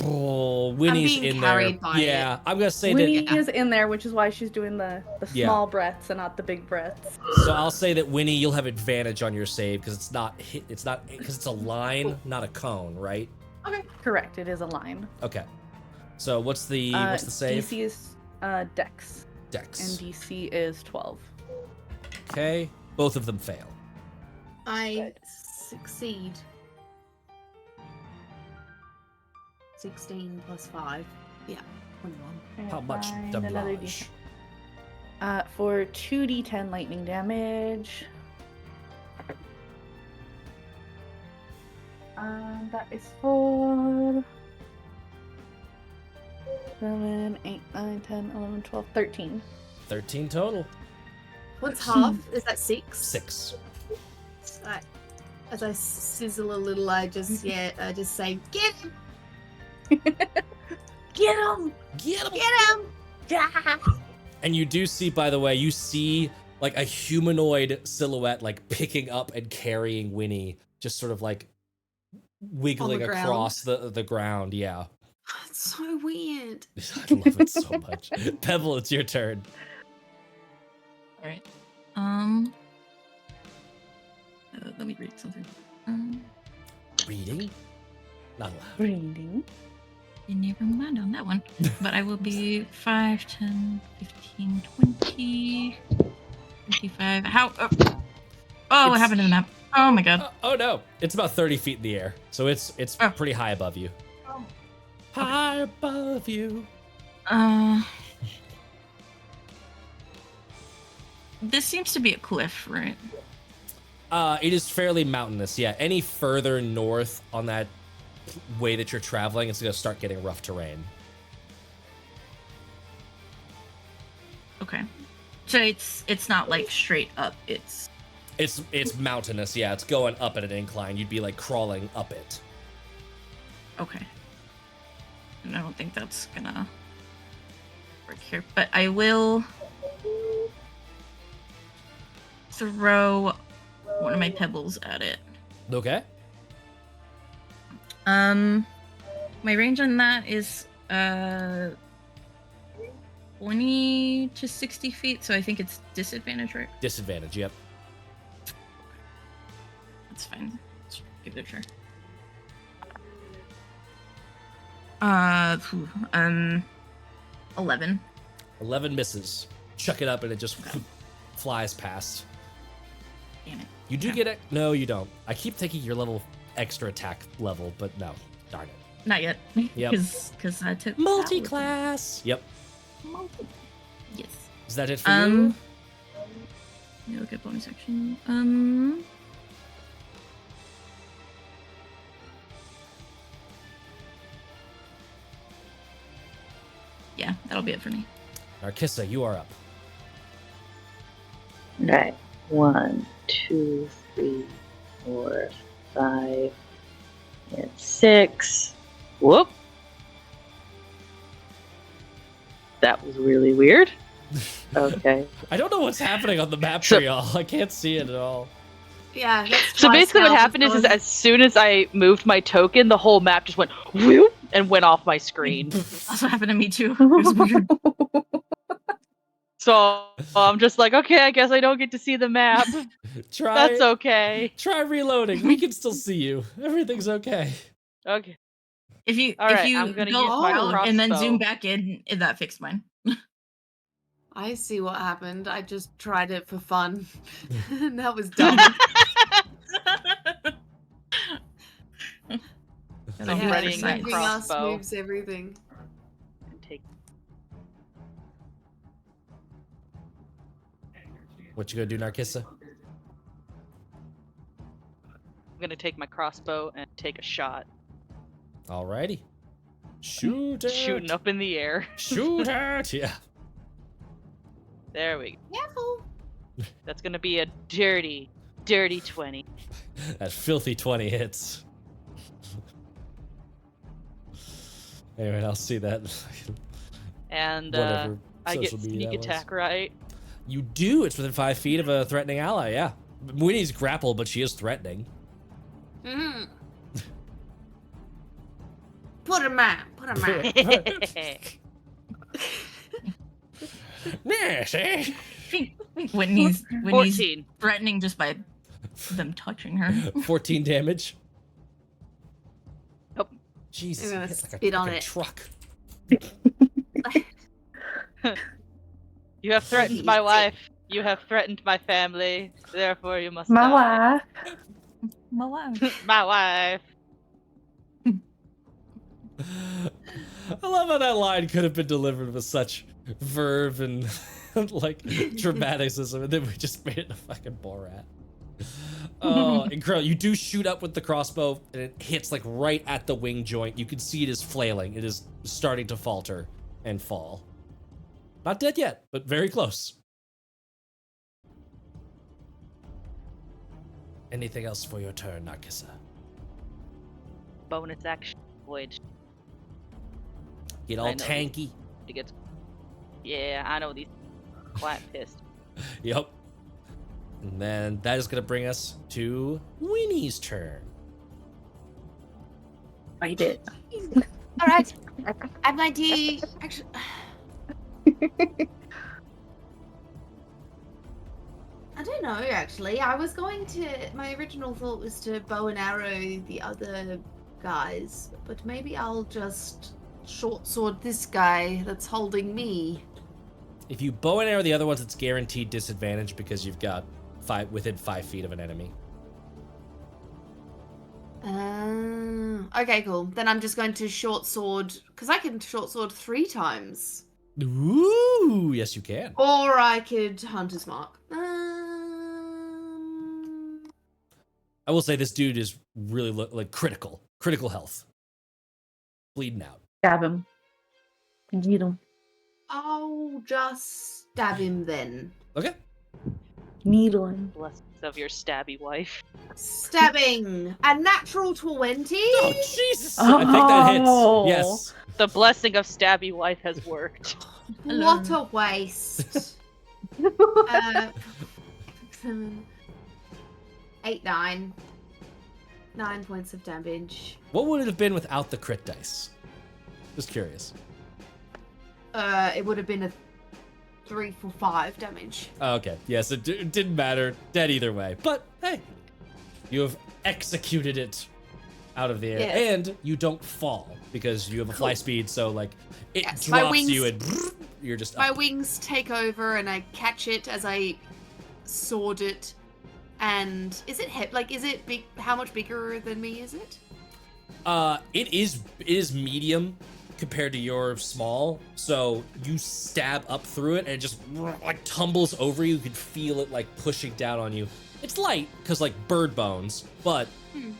Winnie's being in there. carried by Yeah, I'm gonna say Winnie that. is in there, which is why she's doing the Yeah. small breaths and not the big breaths. So I'll say that Winnie, you'll have advantage on your save because it's not because it's a line, not a cone, right? Correct, it is a line. Okay. So what's the save? DC is Dex, Dex. and DC is 12. Okay. Both of them fail. I succeed. 16 plus 5. Yeah, 21. How much Find another damage? For 2d10 lightning damage. That is for 7, 8, 9, 10, 11, 12, 13. 13 total. What's half? Is that 6? 6. As I sizzle a little, I just say, get him! Get him! Get him! Get him! Yeah! And you do see, by the way, you see like a humanoid silhouette like picking up and carrying Winnie, just sort of like wiggling ground? across the ground. Yeah. It's so weird. I love it so much. Pebble, it's your turn. All right. Let me read something. Reading? Not allowed. Reading. Never mind on that one. But I will be 5, 10, 15, 20, 25. How? Oh, what happened to the map? Oh my god. Oh no, it's about 30 feet in the air, so it's Oh. pretty high above you. Oh. High above you. This seems to be a cliff, right? It is fairly mountainous. Yeah, any further north on that way that you're traveling, it's gonna start getting rough terrain. Okay. So it's not like straight up. It's It's mountainous. Yeah, it's going up at an incline. You'd be like crawling up it. okay. And I don't think that's gonna work here, but I will throw one of my pebbles at it. Okay. My range on that is 20 to 60 feet, so I think it's disadvantage, right? Disadvantage. Yep. That's fine. Let's give it a try. 11. 11 misses. Chuck it up and it just flies past. Damn it. You do get it. No, you don't. I keep taking your little extra attack level, but no. Darn it. Not yet. Yep. Because I took Multi-class. Yep. Yes. Is that it for you? Let me look at bonus action. Yeah, that'll be it for me. Narcissa, you are up. Right. 1, 2, 3, 4, 5, and 6. Whoop. That was really weird. Okay. I don't know what's happening on the map So- for y'all. I can't see it at all. Yeah. That's So twice basically, what now happened is because- as soon as I moved my token, the whole map just went whoop and went off my screen. Also happened to me too. It was weird. So I'm just like, okay, I guess I don't get to see the map. Try. That's okay. Try reloading. We can still see you. Everything's okay. Okay. If you All if right, you I'm gonna go use my out and then zoom crossbow. back in, that fixed mine. I see what happened. I just tried it for fun. And that was dumb. That'll I'm be readying for that science. moving us crossbow. moves everything. And take. What you gonna do, Narcissa? I'm gonna take my crossbow and take a shot. Alrighty. Shoot it. Shooting up in the air. Shoot it. Yeah. There we go. Careful. That's gonna be a dirty, dirty 20. That filthy 20 hits. Anyway, I'll see that. And Whatever. I get social media sneak that was. attack, right? You do. It's within 5 feet of a threatening ally. Yeah. Winnie's grappled, but she is threatening. Mm. Put him out. Put him out. Yeah, see? Whitney's 14. threatening just by them touching her. 14 damage. Nope. Jesus. I'm gonna hit like a spit on fucking it. Truck. You have threatened my wife. You have threatened my family. Therefore, you must My die. wife. My wife. My wife. I love how that line could have been delivered with such verve and like dramaticism, and then we just made it a fucking Borat. Oh, incredible. You do shoot up with the crossbow, and it hits like right at the wing joint. You can see it is flailing. It is starting to falter and fall. Not dead yet, but very close. Anything else for your turn, Narcissa? Bonus action. Void. Get I all know. tanky. It gets. Yeah, I know these. Quite pissed. Yep. And then that is going to bring us to Winnie's turn. Fight it. All right. I'm going to actually. I don't know. Actually, I was going to. My original thought was to bow and arrow the other guys, but maybe I'll just short sword this guy that's holding me. If you bow and arrow the other ones, it's guaranteed disadvantage because you've got within 5 feet of an enemy. Okay, cool. Then I'm just going to short sword, because I can short sword 3 times. Ooh, yes you can. Or I could Hunter's Mark. I will say this dude is really like critical health, bleeding out. Stab him. Get him. I'll just stab him then. Okay. Needle him. Blessings of your stabby wife. Stabbing! A natural 20? Oh Jesus! I think that Oh. hits. Yes. The blessing of stabby wife has worked. What a waste. 7, 8, 9. 9 points of damage. What would it have been without the crit dice? Just curious. It would have been a 3 for 5 damage. Oh, okay. Yes, it didn't matter. Dead either way. But hey, you have executed it out of the air, Yes. and you don't fall because you have a fly speed. So like, it Yes, my drops wings- you, and you're just My up. wings take over and I catch it as I sword it. And is it is it big? How much bigger than me is it? It is medium compared to your small. So you stab up through it, and it just like tumbles over you. You can feel it like pushing down on you. It's light because like bird bones, but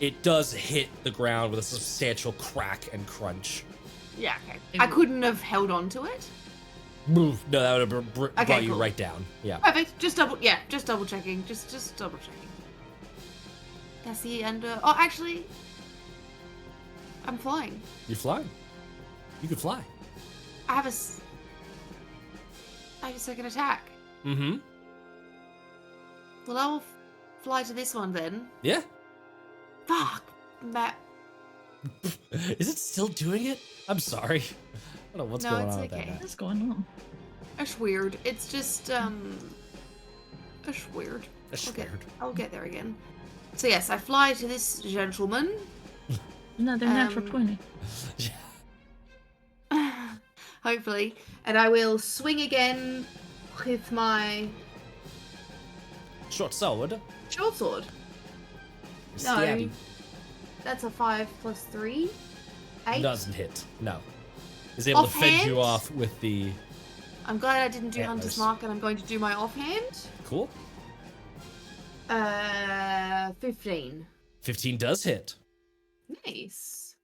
it does hit the ground with a substantial crack and crunch. Yeah, okay. I couldn't have held on to it. No, that would have brought you cool. right down. Yeah. Perfect. Just double checking. Just double checking. That's the end. Oh, actually, I'm flying. You're flying. You can fly. I have a second attack. Mm-hmm. Well, I'll fly to this one then. Yeah. Fuck, Matt. Is it still doing it? I'm sorry. I don't know what's No, going it's on with okay. that. What's going on? That's weird. It's just that's weird. That's Okay. weird. I'll get there again. So yes, I fly to this gentleman. Another natural 20. Hopefully. And I will swing again with my Short sword. short sword. No. Stabby. That's a 5 + 3. 8. Doesn't hit. No. Is able to fend Offhand? you off with the I'm glad I didn't do Antlers. Hunter's Mark, and I'm going to do my offhand. cool. 15. 15 does hit. Nice.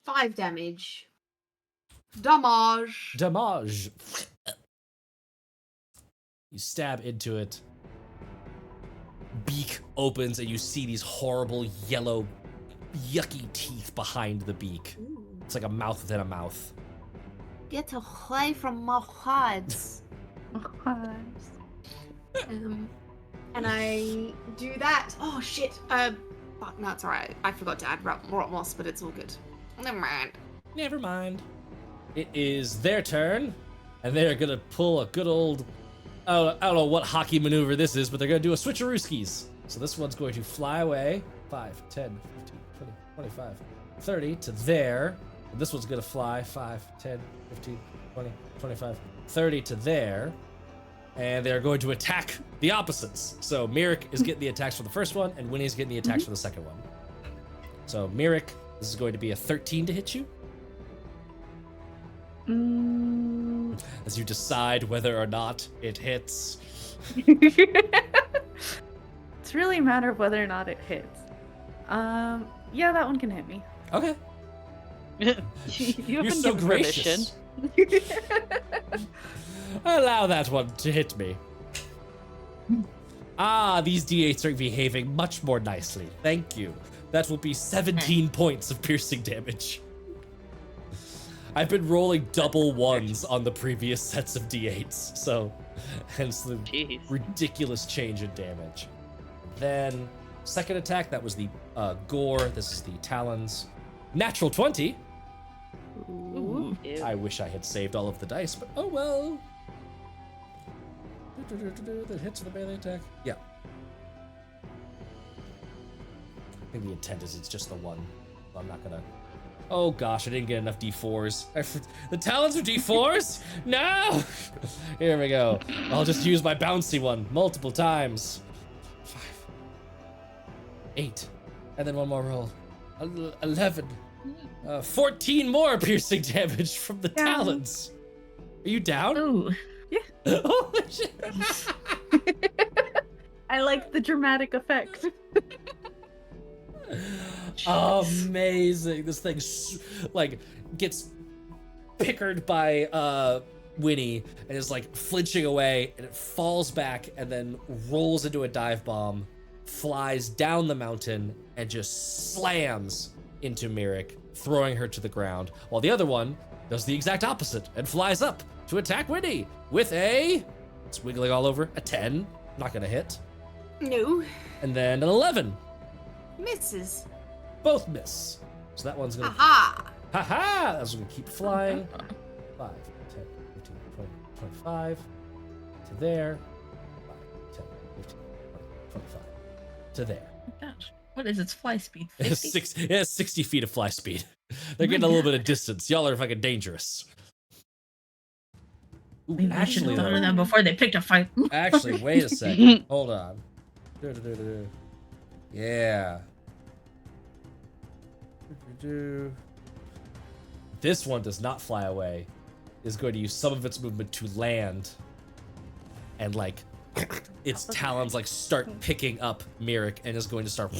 5 damage. Damage. Damage. You stab into it. Beak opens and you see these horrible yellow, yucky teeth behind the beak. Ooh. It's like a mouth within a mouth. Get away from my heads. And I do that. Oh shit. Fuck, no, it's alright. I forgot to add rot moss, but it's all good. Never mind. Never mind. It is their turn, and they're gonna pull a good old. I don't know what hockey maneuver this is, but they're gonna do a switcherooskies. So this one's going to fly away 5, 10, 15, 20, 25, 30 to there. And this one's gonna fly 5, 10, 15, 20, 25, 30 to there. And they're going to attack the opposites. So Mirik is getting the attacks for the first one, and Winnie's getting the attacks for the second one. So Mirik, this is going to be a 13 to hit you. As you decide whether or not it hits. It's really a matter of whether or not it hits. Yeah, that one can hit me. Okay. You have You're been so given permission. gracious. Allow that one to hit me. Ah, these D8s are behaving much more nicely. Thank you. That will be 17 points of piercing damage. I've been rolling double ones on the previous sets of D8s, so hence the Jeez. ridiculous change in damage. Then, second attack, that was the gore. This is the talons. Natural 20. Ooh. Ew. I wish I had saved all of the dice, but oh well. That hits with a melee attack. Yeah. I think the intent is it's just the one. I'm not gonna. Oh gosh, I didn't get enough D4s. The talons are D4s? No! Here we go. I'll just use my bouncy one multiple times. 5, 8, And then one more roll. 11. 14 more piercing damage from the Down. talons. Are you down? Ooh. Holy shit. I like the dramatic effect. Amazing. This thing like gets pickered by Winnie and is like flinching away, and it falls back and then rolls into a dive bomb, flies down the mountain, and just slams into Myrick, throwing her to the ground, while the other one does the exact opposite and flies up to attack Winnie with it's wiggling all over, a 10, not gonna hit, No. and then an 11. Misses. Both miss. So that one's gonna Aha! haha, that's gonna keep flying. 5, 10, 15, 20, 25 to there. 5, 10, 15, 20, 25 to there. Gosh, what is its fly speed? It has 50? it has 60 feet of fly speed. They're getting a little bit of distance. Y'all are fucking dangerous. Ooh, Maybe I should actually, have thought of though, that before they picked a fight. actually, wait a second. Hold on. Yeah. This one does not fly away. Is going to use some of its movement to land, and like its talons like start picking up Myrick, and is going to start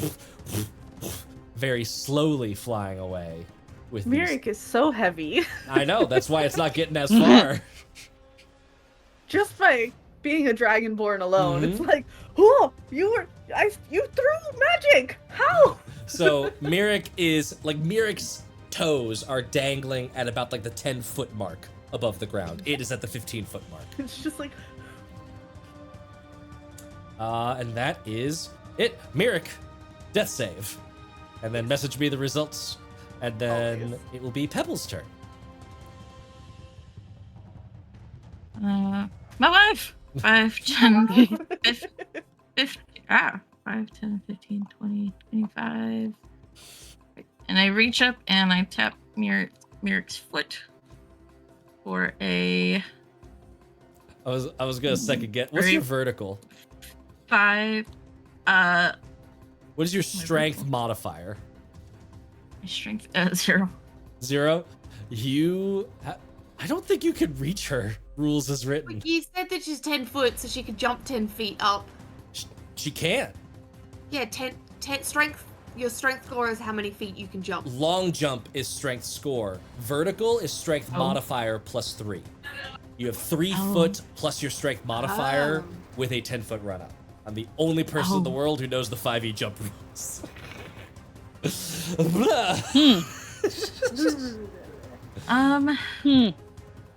very slowly flying away with these. Myrick is so heavy. I know, that's why it's not getting as far. Just by being a dragonborn alone, it's Mhm. like, oh, you threw magic. How? So Myrick's toes are dangling at about like the 10-foot mark above the ground. It is at the 15-foot mark. It's just like, And that is it. Myrick, death save. And then message me the results. And then Always. it will be Pebble's turn. My wife. 5, 10, 50, 5, 10, 15, 20, 25. And I reach up and I tap Myrick's foot for a I was gonna second guess. What's your vertical? 5. What is your My strength vertical. modifier? My strength 0. 0. I don't think you can reach her. Rules as written. You said that she's 10 foot, so she could jump 10 feet up. She can't. Yeah, 10 strength. Your strength score is how many feet you can jump. Long jump is strength score. Vertical is strength Oh. modifier plus 3. You have 3 Oh. foot plus your strength modifier Oh. with a 10-foot run up. I'm the only person in the Oh. world who knows the 5e jump rules. Blah.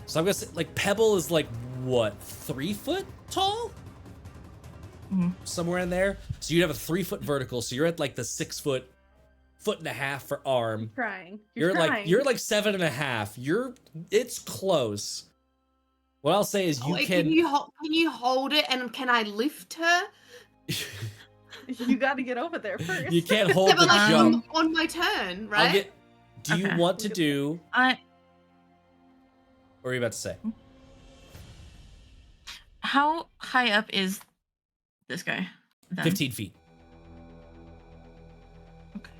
So I'm gonna say, like, Pebble is like, what, 3 foot tall? Mhm. Somewhere in there. So you'd have a 3-foot vertical, so you're at like the 6 foot, 1.5 for arm. trying. You're trying. like 7.5. It's close. What I'll say is Wait, can you hold it, and can I lift her? You got to get over there first. You can't hold Yeah, the but like jump. on my turn, right? Do you Okay. want to do? I What are you about to say? How high up is this guy? Then? 15 feet. Okay.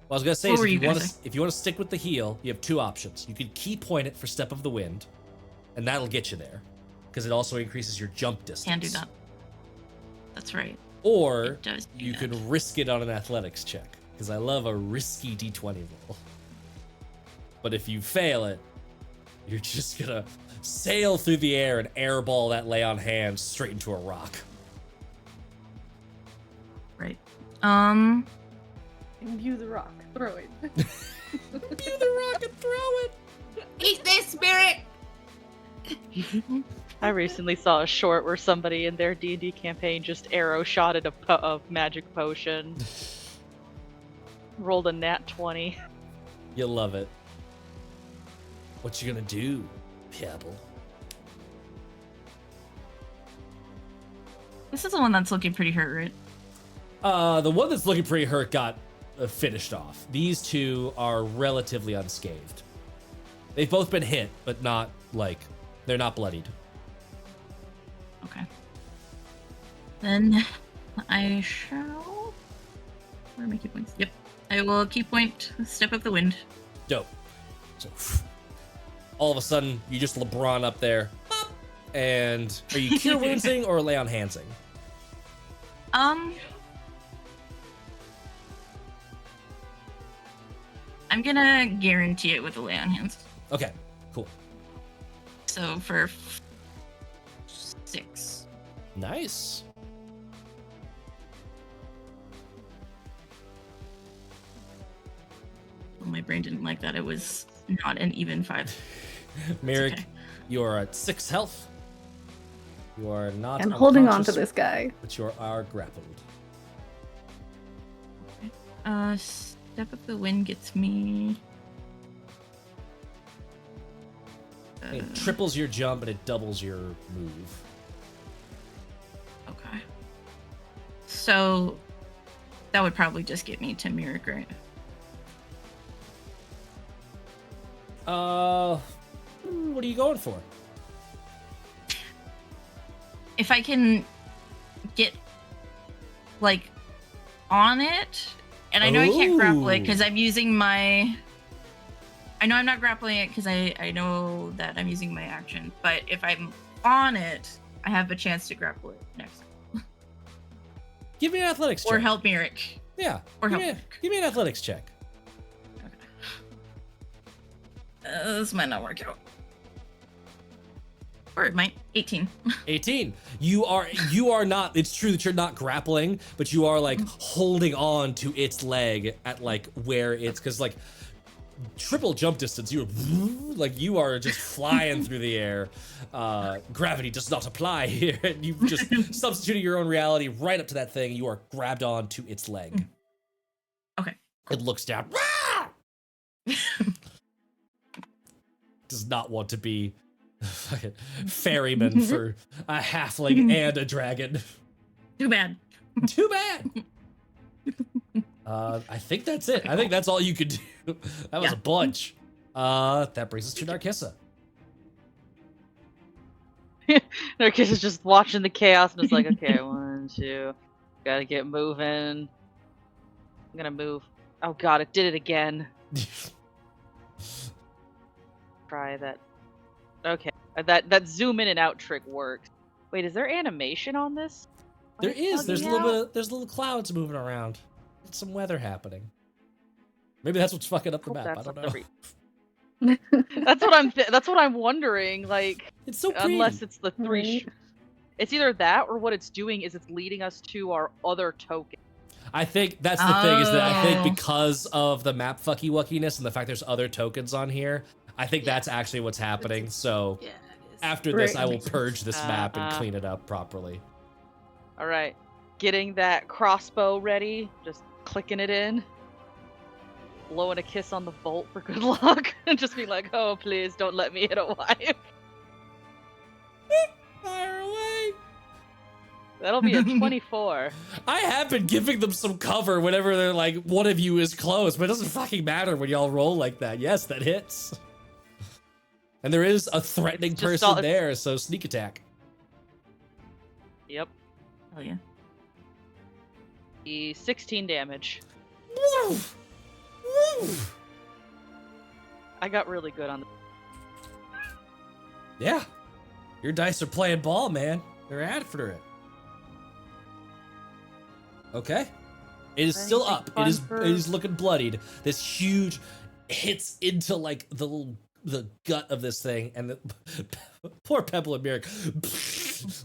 What I was gonna say What is were if you you want gonna to stick with the heal, you have 2 options. You could key point it for Step of the Wind, and that'll get you there, because it also increases your jump distance. Can't do that. That's right. Or It does do you that. can risk it on an athletics check, because I love a risky d20 roll. But if you fail it, you're just gonna sail through the air and airball that lay on hands straight into a rock. Right. Imbue the rock. Throw it. Spew the rock and throw it. Eat this, spirit. I recently saw a short where somebody in their D&D campaign just arrow shotted a magic potion. Rolled a nat 20. You'll love it. What you gonna do, Pebble? This is the one that's looking pretty hurt, right? The one that's looking pretty hurt got finished off. These 2 are relatively unscathed. They've both been hit, but not like they're not bloodied. Okay. Then I shall Where are my key points? Yep. I will key point step up the wind. Dope. So, all of a sudden, you just LeBron up there. Bop, and are you cure woundsing or lay on handsing? I'm gonna guarantee it with a lay on hands. Okay, cool. So for 6. Nice. Well, my brain didn't like that. It was not an even 5. Merrick, okay. you are at 6 health. You are not I'm holding on to unconscious, this guy. but you are grappled. Step up the wind gets me. It triples your jump and it doubles your move. Okay. So that would probably just get me to Merrick, right? What are you going for? If I can get like on it, and I know I can't grapple it because I'm using my. I know I'm not grappling it because I know that I'm using my action, but if I'm on it, I have a chance to grapple it next. Give me an athletics check. Or help Merrick. Yeah. Or give help. me an athletics check. This might not work out. Or it might. 18. 18. You are not, it's true that you're not grappling, but you are like holding on to its leg at like where it's, because like triple jump distance, you are just flying through the air. Gravity does not apply here. You've just substituted your own reality right up to that thing. You are grabbed on to its leg. Okay. It looks down. Does not want to be fucking ferryman for a halfling and a dragon. Too bad. Too bad. I think that's it. I think that's all you could do. That was a bunch. That brings us to Narkissa. Narkissa is just watching the chaos and is like, okay, 1, 2, gotta get moving. I'm gonna move. Oh god, it did it again. Try that. Okay, that zoom in and out trick works. Wait, is there animation on this? There is. There's a little bit. bit of, there's little clouds moving around. There's some weather happening. Maybe that's what's fucking up the map. I don't know. That's what I'm wondering. Like, It's so pretty. unless it's the 3. Right. It's either that or what it's doing is it's leading us to our other token. I think that's the thing is that I Oh. think because of the map fucky wuckiness and the fact there's other tokens on here, I think Yeah. that's actually what's happening. So Yeah, it is. after this, Right. I will purge this map and Uh-uh. clean it up properly. All right, getting that crossbow ready, just clicking it in, blowing a kiss on the bolt for good luck, and just being like, "Oh, please don't let me hit a wife." Fire away! That'll be a 24. I have been giving them some cover whenever they're like, one of you is close, but it doesn't fucking matter when y'all roll like that. Yes, that hits. And there is a threatening It's just person all- there, so sneak attack. Yep, Oh yeah. the 16 damage. Woof! Woof! I got really good on the. Yeah. Your dice are playing ball, man. They're after it. Okay. It is still Anything up. fun It for- is looking bloodied. This huge hits into like the gut of this thing, and the poor Pebble and Merrick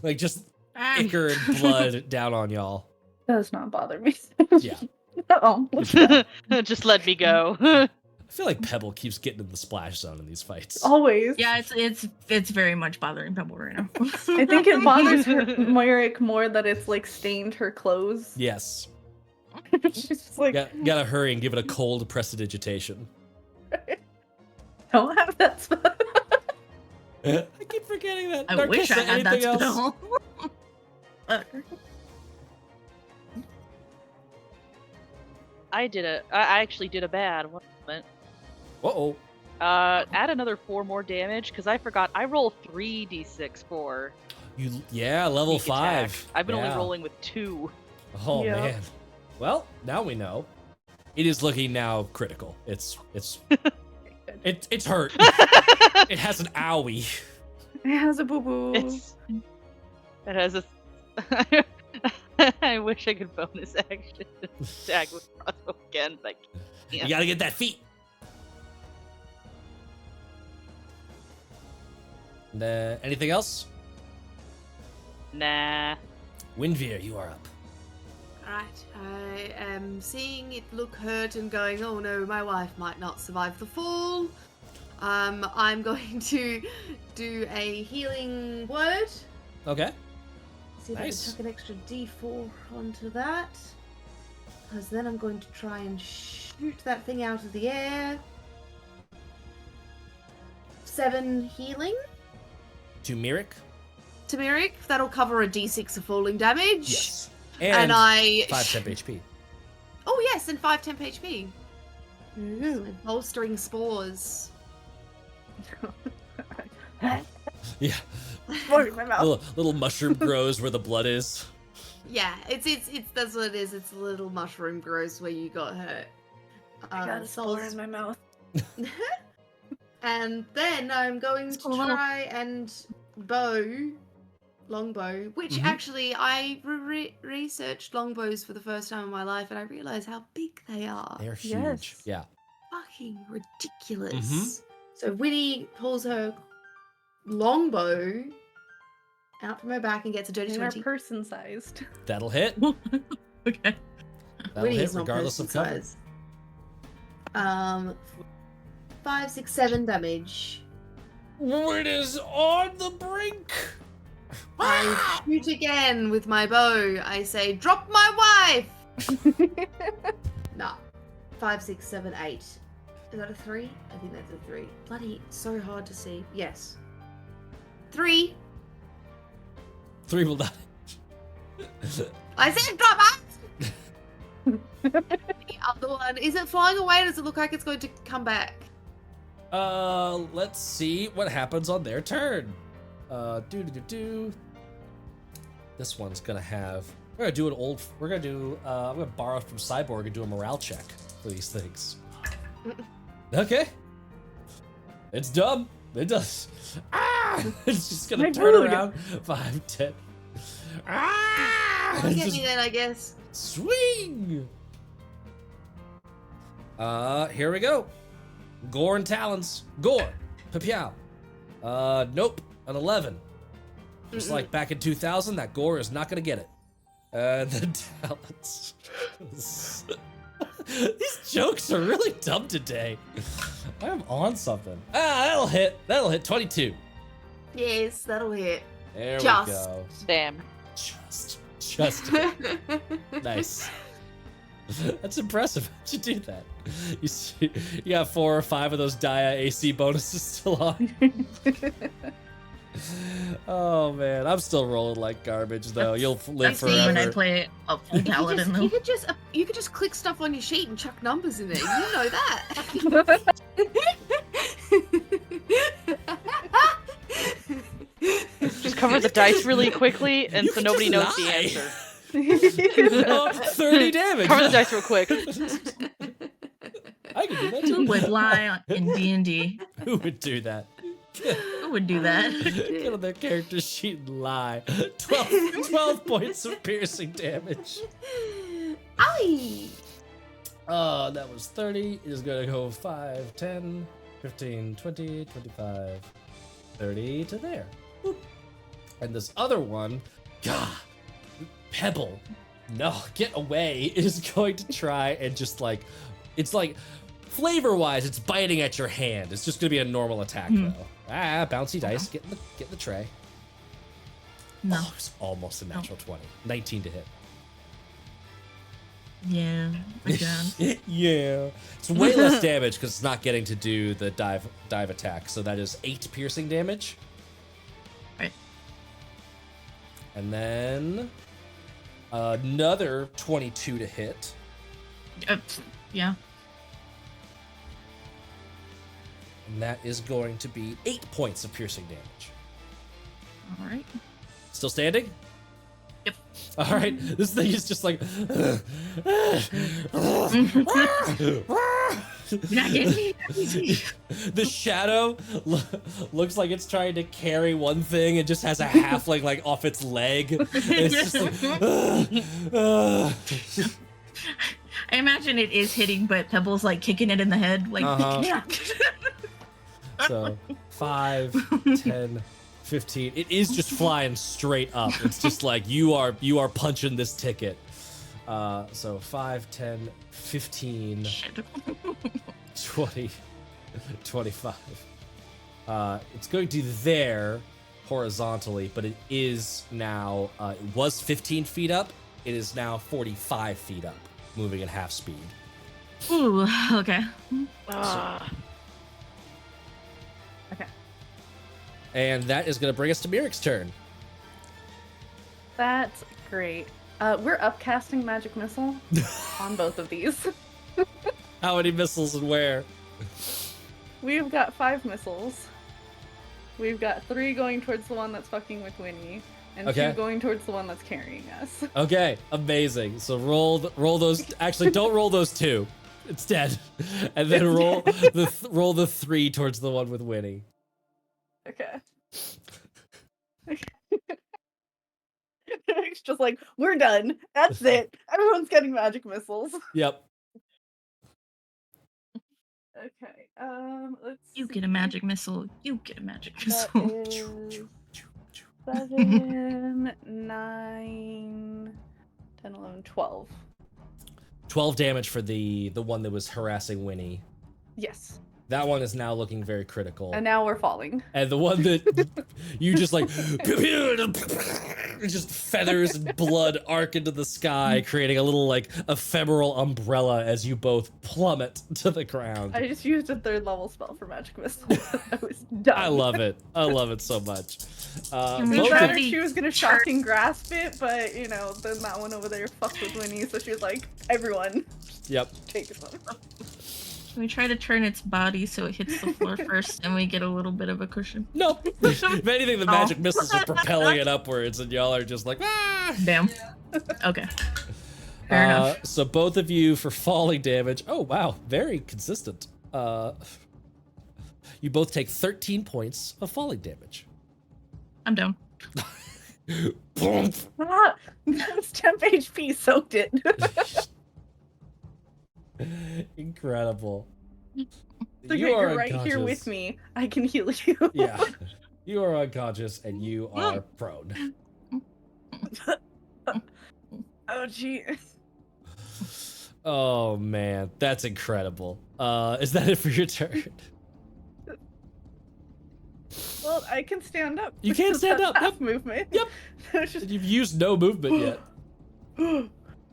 like just ichor and blood down on y'all. Does not bother me. Yeah. No. Just let me go. I feel like Pebble keeps getting in the splash zone in these fights. Always. Yeah, it's very much bothering Pebble right now. I think it bothers her, Moiric more that it's like stained her clothes. Yes. She's just like, Gotta hurry and give it a cold prestidigitation. don't have that spell. I keep forgetting that. I wish I Narkissa, had that anything else? spell. I actually did a bad one. Uh-oh. Add another 4 more damage because I forgot. I roll 3d6 for Level sneak attack. 5. I've been Yeah. only rolling with 2. Oh Yeah. man. Well, now we know. It is looking now critical. It's hurt. It has an owie. It has a boo boo. It has a. I wish I could bonus action attack with crossbow again, but I You can't. gotta get that feat. And, anything else? Nah. Windveer, you are up. Alright, I am seeing it look hurt and going, oh no, my wife might not survive the fall. I'm going to do a healing word. Okay. See if Nice. I can tuck an extra d4 onto that. Because then I'm going to try and shoot that thing out of the air. 7 healing To Mirik? to Mirik. That'll cover a d6 of falling damage. Yes. And I... 5 temp HP. Oh yes, and 5 temp HP. Ooh. And bolstering spores. Yeah. Float in my mouth. Little mushroom grows where the blood is. Yeah, it's that's what it is. It's a little mushroom grows where you got hurt. I got a spore in my mouth. And then I'm going to Cool. try and longbow, which Mhm. actually I researched longbows for the first time in my life, and I realized how big they are. They're huge. Yes. Yeah. Fucking ridiculous. Mhm. So Winnie pulls her longbow out from her back and gets a dirty They are 20. person-sized. That'll hit. Okay. That'll Winnie's hit not regardless of cover. person-sized. 5, 6, 7 damage. It is on the brink. I shoot again with my bow. I say, drop my wife! Nah. 5, 6, 7, 8. Is that a 3? I think that's a 3. Bloody, it's so hard to see. Yes. 3. 3 will not. I said drop it! The other one, is it flying away or does it look like it's going to come back? Let's see what happens on their turn. This one's gonna have. We're gonna do. I'm gonna borrow from Cyborg and do a morale check for these things. Okay. It's dumb. It does. Ah! It's just gonna My turn mood. around. 5, 10. Ah! Don't It's get just me then, I guess. swing. Here we go. Gore and talons. Gore. Papiao. Nope. An 11. Just like back in 2000, that Gore is not gonna get it. The talons. These jokes are really dumb today. I'm on something. That'll hit. That'll hit 22. Yes, that'll hit. There Just. we go. Damn. Just. Nice. That's impressive. How'd you do that? You got 4 or 5 of those Dia AC bonuses still on. Oh man, I'm still rolling like garbage though. You'll live That's me when I forever. play a full paladin you though. could just click stuff on your sheet and chuck numbers in there. You know that. Just cover the dice really quickly, and You so could nobody knows just the lie. answer. Oh, 30 damage. Cover the dice real quick. I can do that Who too. would lie in D&D? Who would do that? Who would do that? Get on their character sheet and lie. 12 points of piercing damage. Owie! Oh, that was 30. It is going to go 5, 10, 15, 20, 25, 30 to there. Boop. And this other one, God, Pebble, no, get away, is going to try and just like, it's like, flavor-wise, it's biting at your hand. It's just going to be a normal attack, though. Bouncy dice, get in the tray. No. Oh, it's almost a natural 20. 19 to hit. Yeah. Again. Yeah. It's way less damage because it's not getting to do the dive attack. So that is 8 piercing damage. Right. And then another 22 to hit. Yeah. And that is going to be 8 points of piercing damage. All right. Still standing? Yep. All right, this thing is just like. You're not getting me. The shadow looks like it's trying to carry one thing and just has a halfling like off its leg. It's just like, I imagine it is hitting, but Pebble's like kicking it in the head, like. So 5, 10, 15. It is just flying straight up. It's just like you are punching this ticket. So 5, 10, 15, 20, 25. It's going to there horizontally, but it is now, it was 15 feet up. It is now 45 feet up, moving at half speed. Ooh, okay. Okay. And that is going to bring us to Mirik's turn. That's great. We're upcasting magic missile on both of these. How many missiles and where? We've got 5 missiles. We've got 3 going towards the one that's fucking with Winnie, and Okay. 2 going towards the one that's carrying us. Okay, amazing. So roll those. Actually, don't roll those 2. It's dead. And then roll the 3 towards the one with Winnie. Okay. It's just like, we're done. That's it. Everyone's getting magic missiles. Yep. Okay. Let's You see. get a magic missile. You get a magic That missile. is 7, 9, 10, 11, 12. 12 damage for the one that was harassing Winnie. Yes. That one is now looking very critical. And now we're falling. And the one that you just like, just feathers and blood arc into the sky, creating a little like ephemeral umbrella as you both plummet to the ground. I just used a 3rd level spell for magic missile. I was done. I love it. I love it so much. Can we It was Both try of, better she was gonna shock and grasp it, but you know, then that one over there fucked with Winnie, so she was like, everyone, yep. take some. Can we try to turn its body so it hits the floor first and we get a little bit of a cushion? Nope. If anything, the magic Oh. missiles are propelling it upwards, and y'all are just like, ah. Damn. Okay. Fair enough. So both of you for falling damage. Oh wow, very consistent. You both take 13 points of falling damage. I'm down. Ah, that's temp HP soaked it. Incredible. So you're right here with me. I can heal you. Yeah. You are unconscious and you are prone. Oh gee. Oh man, that's incredible. Is that it for your turn? Well, I can stand up. You can stand That's up, half yep. movement. Yep. It's just, You've used no movement yet.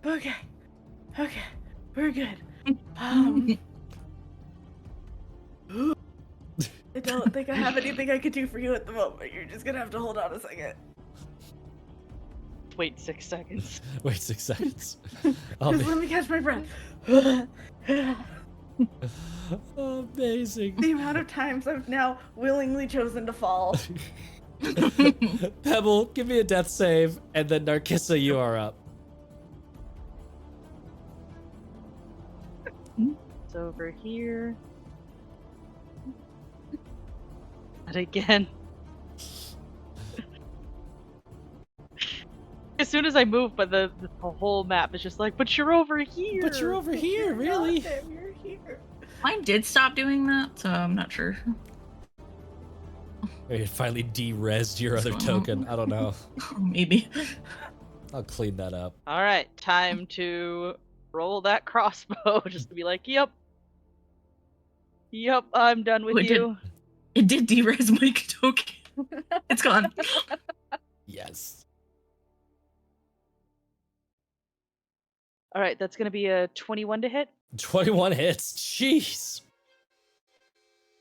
okay. Okay. We're good. I don't think I have anything I could do for you at the moment. You're just gonna have to hold on a second. Wait 6 seconds. Wait 6 seconds. I'll Just be- let me catch my breath. Amazing. The amount of times I've now willingly chosen to fall. Pebble, give me a death save, and then Narkissa, you are up. It's over here. And again. As soon as I move, but the whole map is just like, but you're over here. But you're over here, really? You're here. Mine did stop doing that, so I'm not sure. Maybe it finally de-resed your other token. I don't know. Maybe. I'll clean that up. All right, time to roll that crossbow just to be like, yep, I'm done with Wait, you. It did de-res my token. It's gone. Yes. All right, that's gonna be a 21 to hit. 21 hits. Jeez.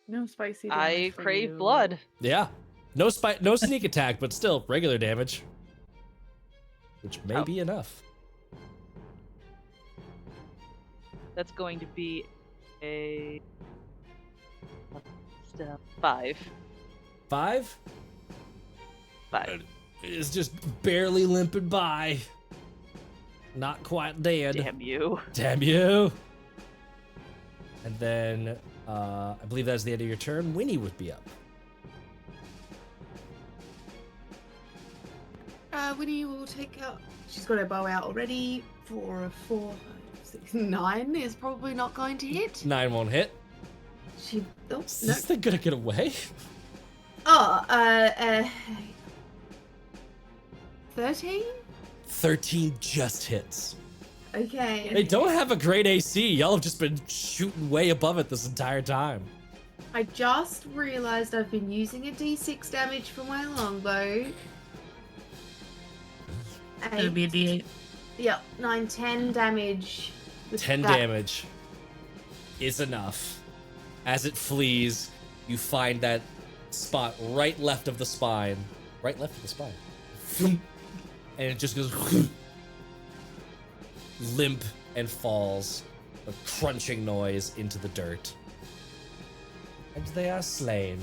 No spicy. I damage for crave you. Oh, blood. Yeah. No sneak attack, but still regular damage. Which may Oh. be enough. That's going to be a 5. 5? 5. It's just barely limping by. Not quite dead. Damn you. Damn you. And then, I believe that's the end of your turn. Winnie would be up. Winnie will take out. She's got her bow out already for a 4, 5, 6, 9 is probably not going to hit. 9 won't hit. She. Oh, Is no. this thing gonna get away? Oh, 13? 13 just hits. Okay. They don't have a great AC. Y'all have just been shooting way above it this entire time. I just realized I've been using a d6 damage for my longbow. It'll be a D8. Yep, 9, 10 damage. with 10 that. damage is enough. As it flees, you find that spot right left of the spine. Right left of the spine. And it just goes limp and falls, a crunching noise into the dirt. And they are slain.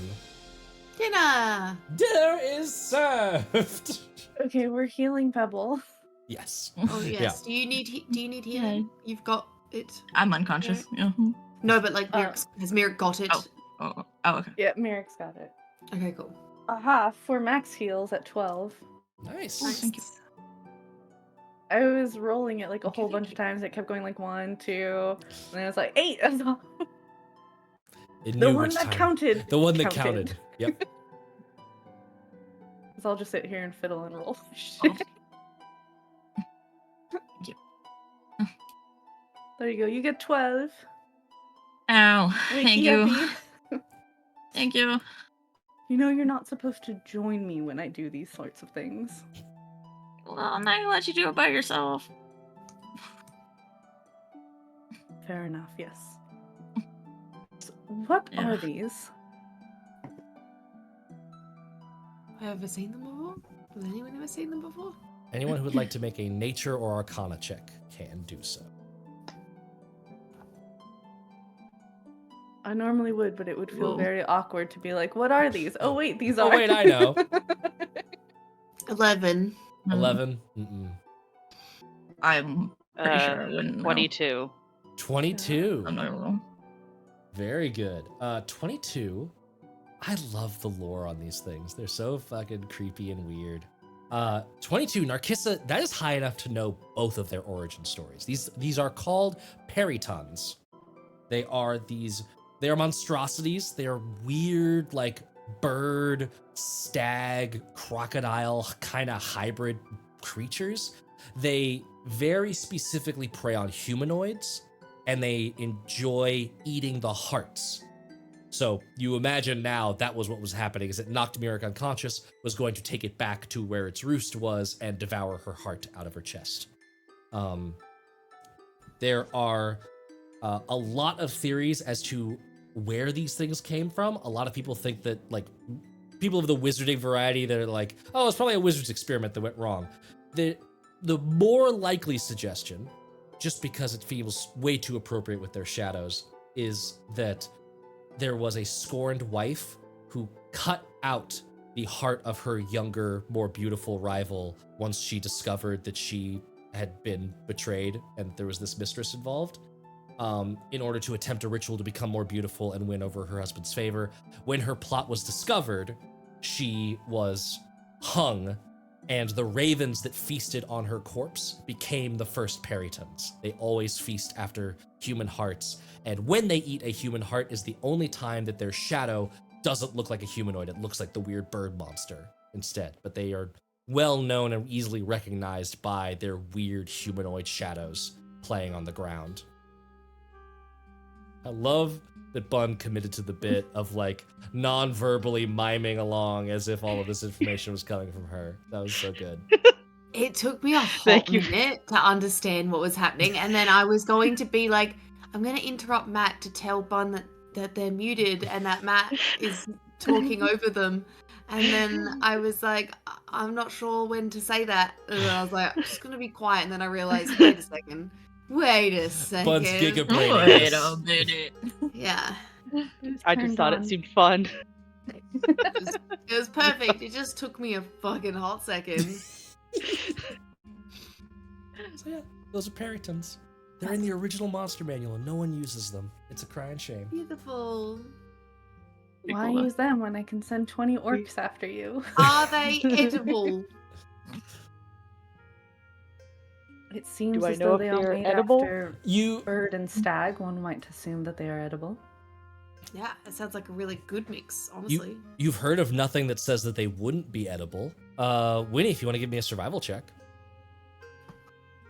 Dinner! Dinner is served. Okay, we're healing Pebble. Yes. Oh yes. Yeah. Do you need healing? You've got it. I'm unconscious. Yeah. No, but like has Merrick got it? Oh, okay. Yeah, Merrick's got it. Okay, cool. Aha, for max heals at 12. Nice. Oh, thank you. I was rolling it like a whole bunch of times. It kept going like 1, 2, and then it was like 8. It The knew one which that time. counted. The one that counted. Yep. So I'll just sit here and fiddle and roll. Oh. There you go. You get 12. Ow. Thank you. Yippee. Thank you. You know you're not supposed to join me when I do these sorts of things. Well, I'm not gonna let you do it by yourself. Fair enough, yes. So what Yeah. are these? Have I ever seen them before? Has anyone ever seen them before? Anyone who would like to make a nature or arcana check can do so. I normally would, but it would feel Whoa. very awkward to be like, what are these? Oh wait, these Oh, are. wait, I know. 11. 11. Mm-mm. I'm pretty sure I wouldn't know. 22. 22. I'm not gonna roll. Very good. 22. I love the lore on these things. They're so fucking creepy and weird. 22, Narcissa, that is high enough to know both of their origin stories. These are called perytons. They are monstrosities. They are weird, like bird, stag, crocodile kind of hybrid creatures. They very specifically prey on humanoids, and they enjoy eating the hearts. So you imagine now that was what was happening, is it knocked Mirek unconscious, was going to take it back to where its roost was and devour her heart out of her chest. There are a lot of theories as to where these things came from. A lot of people think that, like, people of the wizarding variety, they're like, oh, it's probably a wizard's experiment that went wrong. The more likely suggestion, just because it feels way too appropriate with their shadows, is that there was a scorned wife who cut out the heart of her younger, more beautiful rival once she discovered that she had been betrayed and there was this mistress involved, in order to attempt a ritual to become more beautiful and win over her husband's favor. When her plot was discovered, she was hung, and the ravens that feasted on her corpse became the first perytons. They always feast after human hearts, and when they eat a human heart is the only time that their shadow doesn't look like a humanoid. It looks like the weird bird monster instead, but they are well known and easily recognized by their weird humanoid shadows playing on the ground. I love that Bun committed to the bit of, like, non-verbally miming along as if all of this information was coming from her. That was so good. It took me a hot Thank you. minute to understand what was happening, and then I was going to be like, I'm going to interrupt Matt to tell Bun that they're muted and that Matt is talking over them. And then I was like, I'm not sure when to say that. And then I was like, I'm just going to be quiet. And then I realized, wait a second. Bun's giga brain. Wait a minute. Yeah. I just thought it seemed fun. It was perfect. It just took me a fucking hot second. So yeah, Those are perytons. They're in the original monster manual and no one uses them. It's a crying shame. Beautiful. Pretty Why cool, though. use them when I can send 20 orcs after you? Are they edible? It seems Do I as know though if they are they're made edible? after You bird and stag. One might assume that they are edible. Yeah, it sounds like a really good mix, honestly. you've heard of nothing that says that they wouldn't be edible. Winnie, if you want to give me a survival check,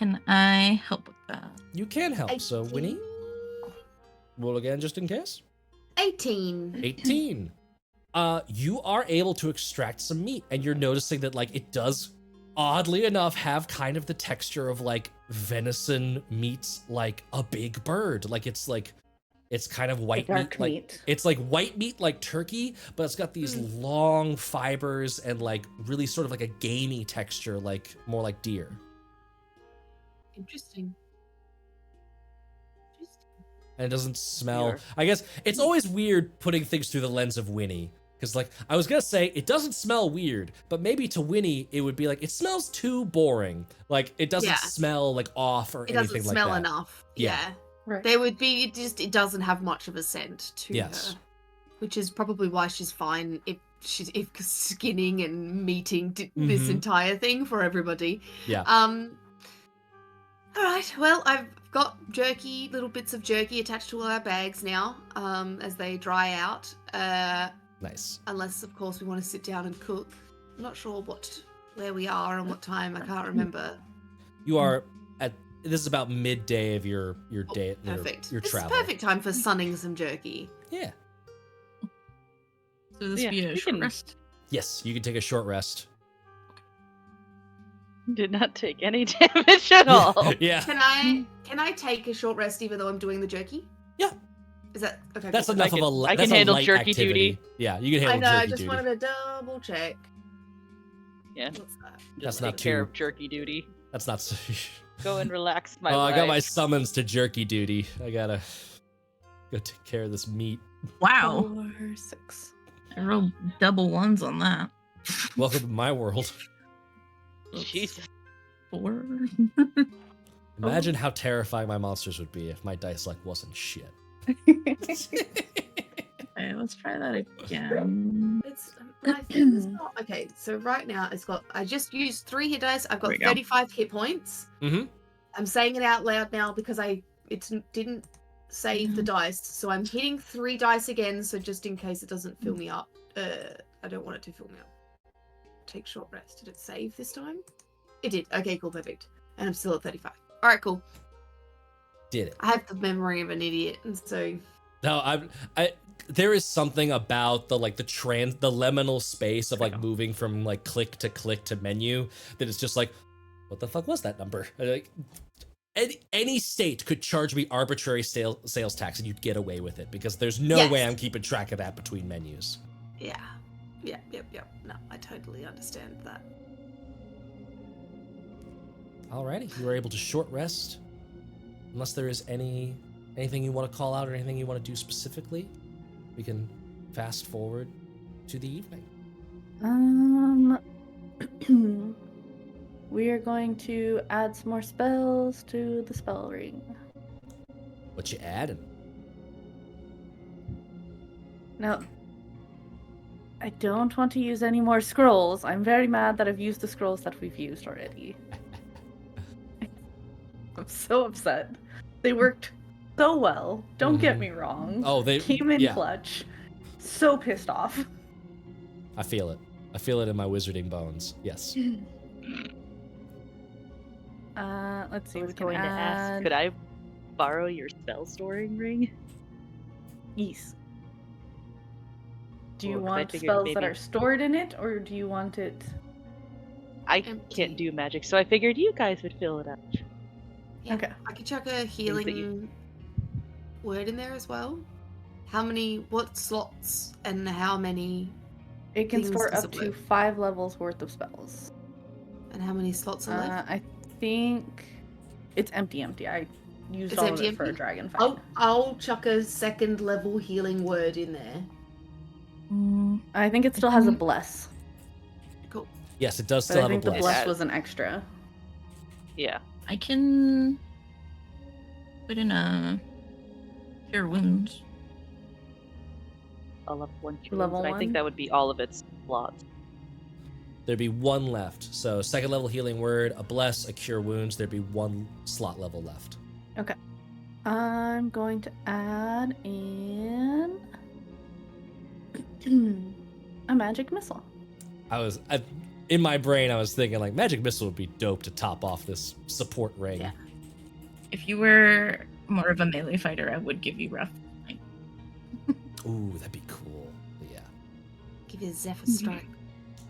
Can I help with that? you can help. So 18. Winnie, roll again just in case. 18. 18. You are able to extract some meat, and you're noticing that like it does, oddly enough, have kind of the texture of like venison meats, like a big bird. Like it's kind of white dark meat, meat. it's like white meat like turkey, but it's got these long fibers and like really sort of like a gamey texture, like more like deer. Interesting. And it doesn't smell. Weird. I guess it's always weird putting things through the lens of Winnie. Because, like, I was gonna say, it doesn't smell weird, but maybe to Winnie, it would be like, it smells too boring. Like, it doesn't Yeah. smell, like, off or It anything doesn't like smell that. enough. Yeah. Yeah. Right. There would be it doesn't have much of a scent to Yes. her. Which is probably why she's fine if skinning and meeting this Mhm. entire thing for everybody. Yeah. Alright, well I've got little bits of jerky attached to all our bags now, as they dry out. Nice. Unless of course we want to sit down and cook. I'm not sure where we are and what time, I can't remember. You are this is about midday of your day, Perfect. your This travel. is perfect time for sunning some jerky. Yeah. So this Yeah, be a we short can- rest? Yes, you can take a short rest. Did not take any damage at all. Yeah. Can I take a short rest even though I'm doing the jerky? Yeah. Is that okay? That's cool. enough I of a can that's a handle light jerky activity. duty. Yeah, you can I handle know. I jerky just duty. wanted to double check. Yeah, What's that? That's just not take care too- of jerky duty. That's not so Go and relax my Oh, I got my life. summons to jerky duty. I gotta go take care of this meat. Wow. 4, 6. I rolled double ones on that. Welcome to my world. Jesus. 4. Imagine how terrifying my monsters would be if my dice luck wasn't shit. Okay, let's try that again. It's I think it's not okay. So right now it's got. I just used 3 hit dice. I've got There we go. 35 hit points. Mm-hmm. I'm saying it out loud now because didn't save the dice. So I'm hitting 3 dice again. So just in case it doesn't fill me up, I don't want it to fill me up. Take short rest. Did it save this time? It did. Okay, cool, perfect. And I'm still at 35. All right, cool. Did it? I have the memory of an idiot, and so No, I there is something about the liminal space of like moving from like click to menu that it's just like, what the fuck was that number? Like, any state could charge me arbitrary sales tax and you'd get away with it because there's no Yes. way I'm keeping track of that between menus. yeah. Yep. No, I totally understand that. Alrighty, you were able to short rest. Unless there is anything you want to call out or anything you want to do specifically, we can fast forward to the evening. We are going to add some more spells to the spell ring. What you adding? Now, I don't want to use any more scrolls. I'm very mad that I've used the scrolls that we've used already. I'm so upset. They worked so well. Don't get Mhm. me wrong. Oh, they Came in yeah. clutch. So pissed off. I feel it. I feel it in my wizarding bones. Yes. Let's see. I We was can going to ask, add... could I borrow your spell storing ring? Yes. Do you Cool, 'cause I want figured spells that maybe- are stored in it, or do you want it? I Empty. can't do magic, so I figured you guys would fill it up. Yeah, Okay. I could chuck a that healing you- word in there as well. What slots and how many, It can Things store does up it to work? 5 levels worth of spells. and how many slots are left? I think it's empty. I used It's all empty, of it for a empty? dragon fight. I'll chuck a 2nd level healing word in there. I think it still has a Mhm. bless, Cool. Yes, it does but still I have a think the bless. bless Yes. was an extra. Yeah. I can put in a cure wounds. A level 1 cure Level wounds, and I think 1? that would be all of its slots. There'd be one left. So second level healing word, a bless, a cure wounds. There'd be one slot level left. Okay. I'm going to add in a magic missile. In my brain, I was thinking like magic missile would be dope to top off this support ring. Yeah. If you were more of a melee fighter, I would give you rough. Ooh, that'd be cool. But yeah. Give you a Zephyr Strike.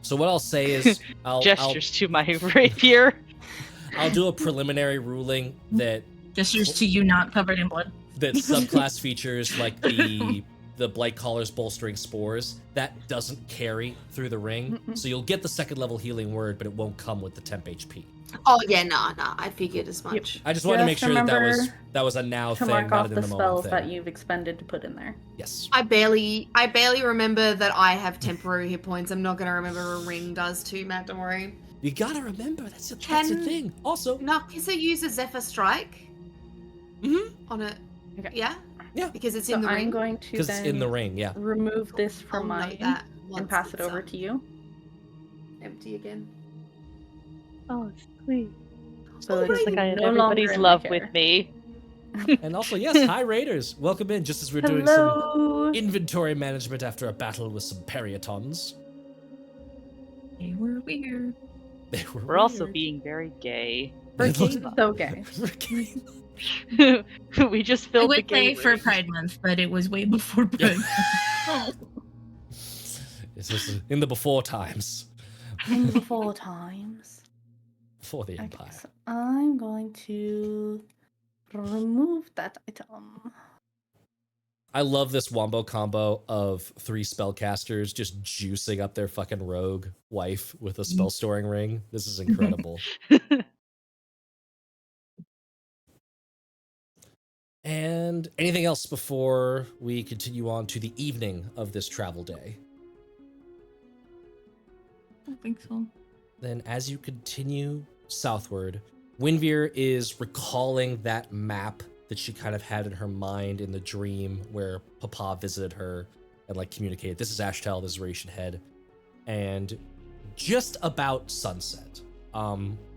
So what I'll say is Gestures to my rapier. I'll do a preliminary ruling that Gestures to you not covered in blood. subclass features like the blight collars bolstering spores that doesn't carry through the ring. So you'll get the second level healing word, but it won't come with the temp HP. Oh yeah, nah. I figured as much. I just wanted to make sure that remember that was a now to thing, mark not off an the in the moment spells thing. that you've expended to put in there. Yes. I barely remember that I have temporary hit points. I'm not gonna remember a ring does too, Matt. Don't worry. You gotta remember that's the Can- thing. Also, Now, Kissa use a Zephyr Strike on it. Okay. Yeah. Yeah. Because it's So in the I'm ring. going to because it's then in the ring, yeah. remove this I'll from note mine that and once pass it it's, over to you. Empty again. Oh, sweet. So It's it's like I have no longer everybody's in my love care. with me. And also, yes, hi Raiders. Welcome in just as we're doing some Hello. inventory management after a battle with some perytons. They were weird. They were We're also weird. being very gay. We're so gay. We're gay. We just I filled the would gay say for room. Pride Month, but it was way before Pride. This is in the before times. In before times. Before the Okay, Empire. so I'm going to remove that item. I love this wombo combo of 3 spellcasters just juicing up their fucking rogue wife with a spell storing ring. This is incredible. And anything else before we continue on to the evening of this travel day? I don't think so. Then as you continue southward, Winvir is recalling that map that she kind of had in her mind in the dream where Papa visited her and like communicated, this is Ashtel, this is where you should head. And just about sunset.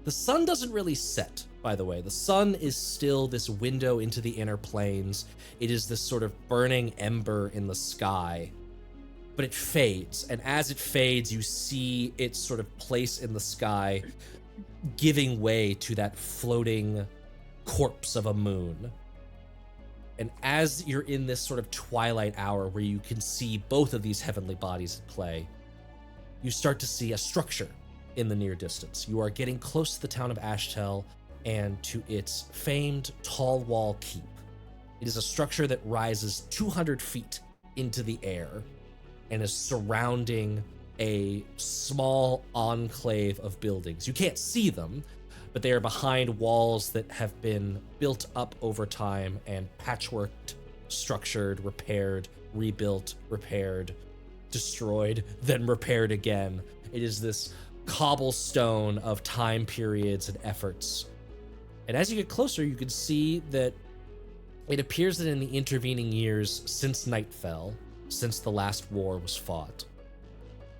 The sun doesn't really set, by the way. The sun is still this window into the inner planes. It is this sort of burning ember in the sky, but it fades. And as it fades, you see its sort of place in the sky giving way to that floating corpse of a moon. And as you're in this sort of twilight hour where you can see both of these heavenly bodies at play, you start to see a structure in the near distance. You are getting close to the town of Ashtel and to its famed tall wall keep. It is a structure that rises 200 feet into the air and is surrounding a small enclave of buildings. You can't see them, but they are behind walls that have been built up over time and patchworked, structured, repaired, rebuilt, repaired, destroyed, then repaired again. It is this cobblestone of time periods and efforts. And as you get closer, you can see that it appears that in the intervening years since night fell, since the last war was fought,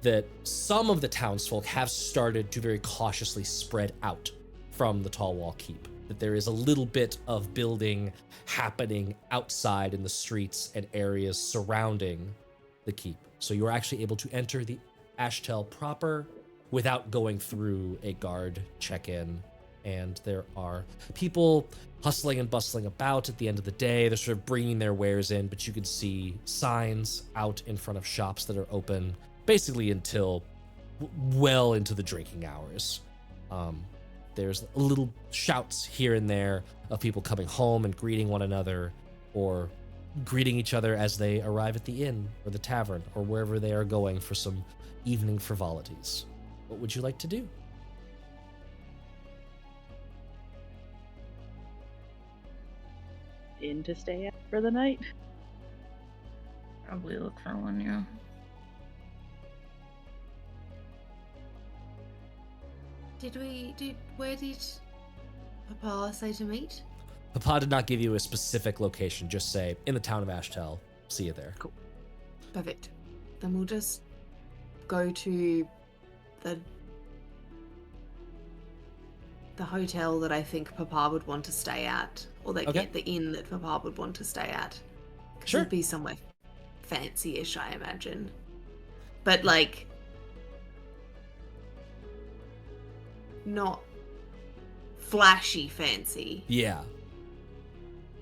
that some of the townsfolk have started to very cautiously spread out from the Tall Wall Keep. That there is a little bit of building happening outside in the streets and areas surrounding the keep. So you're actually able to enter the Ashtel proper without going through a guard check-in. And there are people hustling and bustling about at the end of the day. They're sort of bringing their wares in, but you can see signs out in front of shops that are open basically until well into the drinking hours. There's little shouts here and there of people coming home and greeting one another, or greeting each other as they arrive at the inn or the tavern or wherever they are going for some evening frivolities. What would you like to do? In to stay at for the night. Probably look for one, yeah. Where did Papa say to meet? Papa did not give you a specific location, just say, in the town of Ashtel. See you there. Cool. Perfect. Then we'll just go to the hotel that I think Papa would want to stay at, or the inn that Papa would want to stay at. Sure. It'd be somewhere fancy-ish, I imagine. But like, not flashy fancy. Yeah.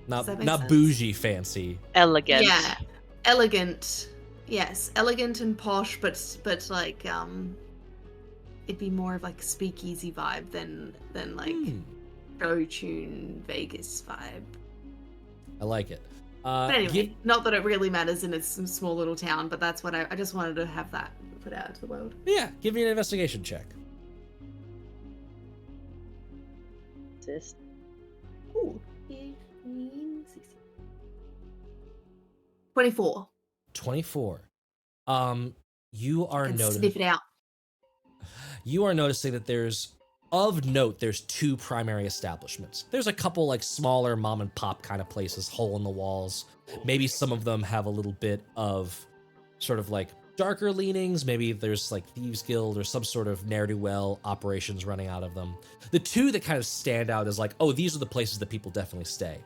Does that make Not sense? bougie fancy. Elegant. Yeah, elegant. Yes, elegant and posh, but like it'd be more of like a speakeasy vibe than like show tune Vegas vibe. I like it. But anyway, not that it really matters in a small little town, but that's what I just wanted to have that put out into the world. Yeah, give me an investigation check. Sis. Ooh. 15, 16. 24. 24. You are Can noticing. sniff it out. You are noticing that there's two primary establishments. There's a couple like smaller mom and pop kind of places, hole in the walls. Maybe some of them have a little bit of sort of like darker leanings. Maybe there's like Thieves Guild or some sort of ne'er-do-well operations running out of them. The two that kind of stand out is like, oh, these are the places that people definitely stay.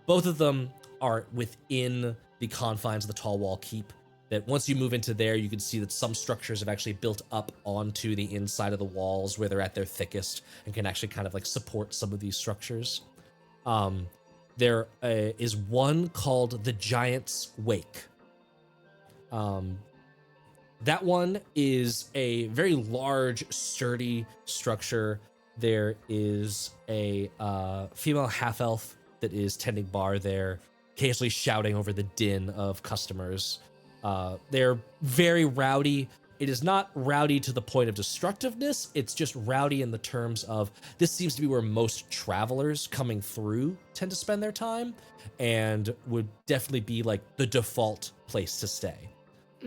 Both of them are within the confines of the Tall Wall Keep. That once you move into there, you can see that some structures have actually built up onto the inside of the walls where they're at their thickest and can actually kind of like support some of these structures. There is one called the Giant's Wake. That one is a very large, sturdy structure. There is a female half-elf that is tending bar there, occasionally shouting over the din of customers. They're very rowdy. It is not rowdy to the point of destructiveness. It's just rowdy in the terms of this seems to be where most travelers coming through tend to spend their time and would definitely be like the default place to stay.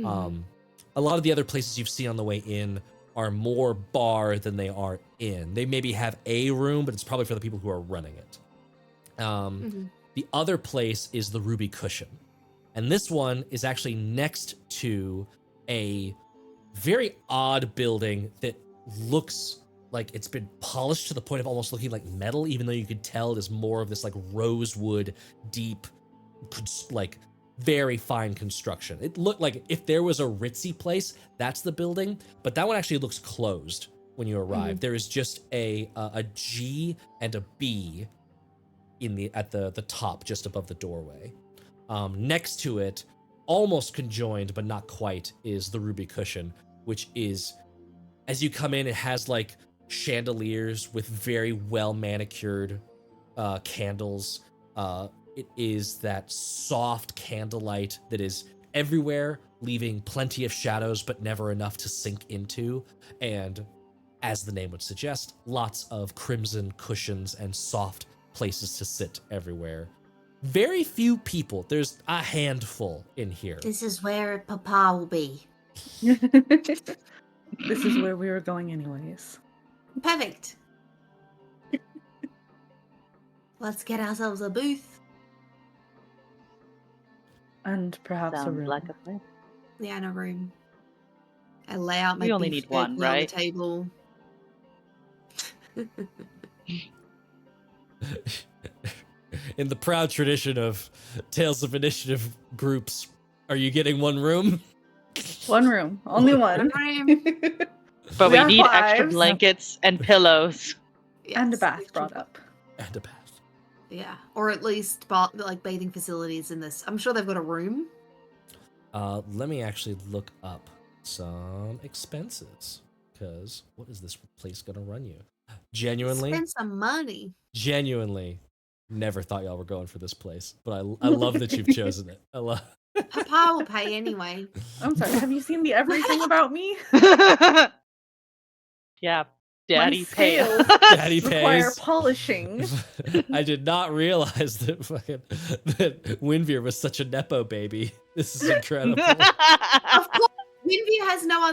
A lot of the other places you've seen on the way in are more bar than they are inn. They maybe have a room, but it's probably for the people who are running it. The other place is the Ruby Cushion. And this one is actually next to a very odd building that looks like it's been polished to the point of almost looking like metal, even though you could tell it is more of this like rosewood, deep, like very fine construction. It looked like if there was a ritzy place, that's the building, but that one actually looks closed when you arrive. There is just a G and a B at the top, just above the doorway. Next to it, almost conjoined but not quite, is the Ruby Cushion, which is, as you come in, it has like chandeliers with very well manicured candles. It is that soft candlelight that is everywhere, leaving plenty of shadows but never enough to sink into. And as the name would suggest, lots of crimson cushions and soft places to sit everywhere. Very few people. There's a handful in here. This is where Papa will be. This is where we were going anyways. Perfect. Let's get ourselves a booth. And perhaps a Sounds room. like a plan. Yeah, in a room. I lay out my We only beef need one, jerky right? on the table. In the proud tradition of Tales of Initiative groups, are you getting one room? One room. Only one. room. But We we are need extra Whives. blankets and pillows. And a Yes, bath brought up. And a bath. Yeah, or at least like bathing facilities in this. I'm sure they've got a room. Let me actually look up some expenses, because what is this place gonna run you? Genuinely, Spend some money. genuinely, never thought y'all were going for this place, but I love that you've chosen it. I love. Papa will pay anyway. I'm sorry. Have you seen the everything about me? Yeah, Daddy pay. scales Daddy Require pays. polishing. I did not realize that that Winveer was such a nepo baby. This is incredible. Of course, Winview has no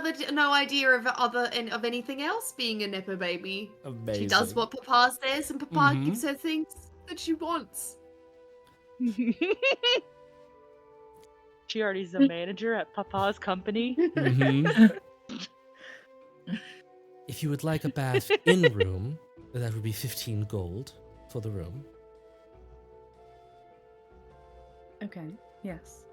idea of anything else being a nepo baby. Amazing. She does what Papa says, and Papa Mhm. gives her things that she wants. She already's the manager at Papa's company. Mhm. If you would like a bath in room, that would be 15 gold for the room. Okay. Yes.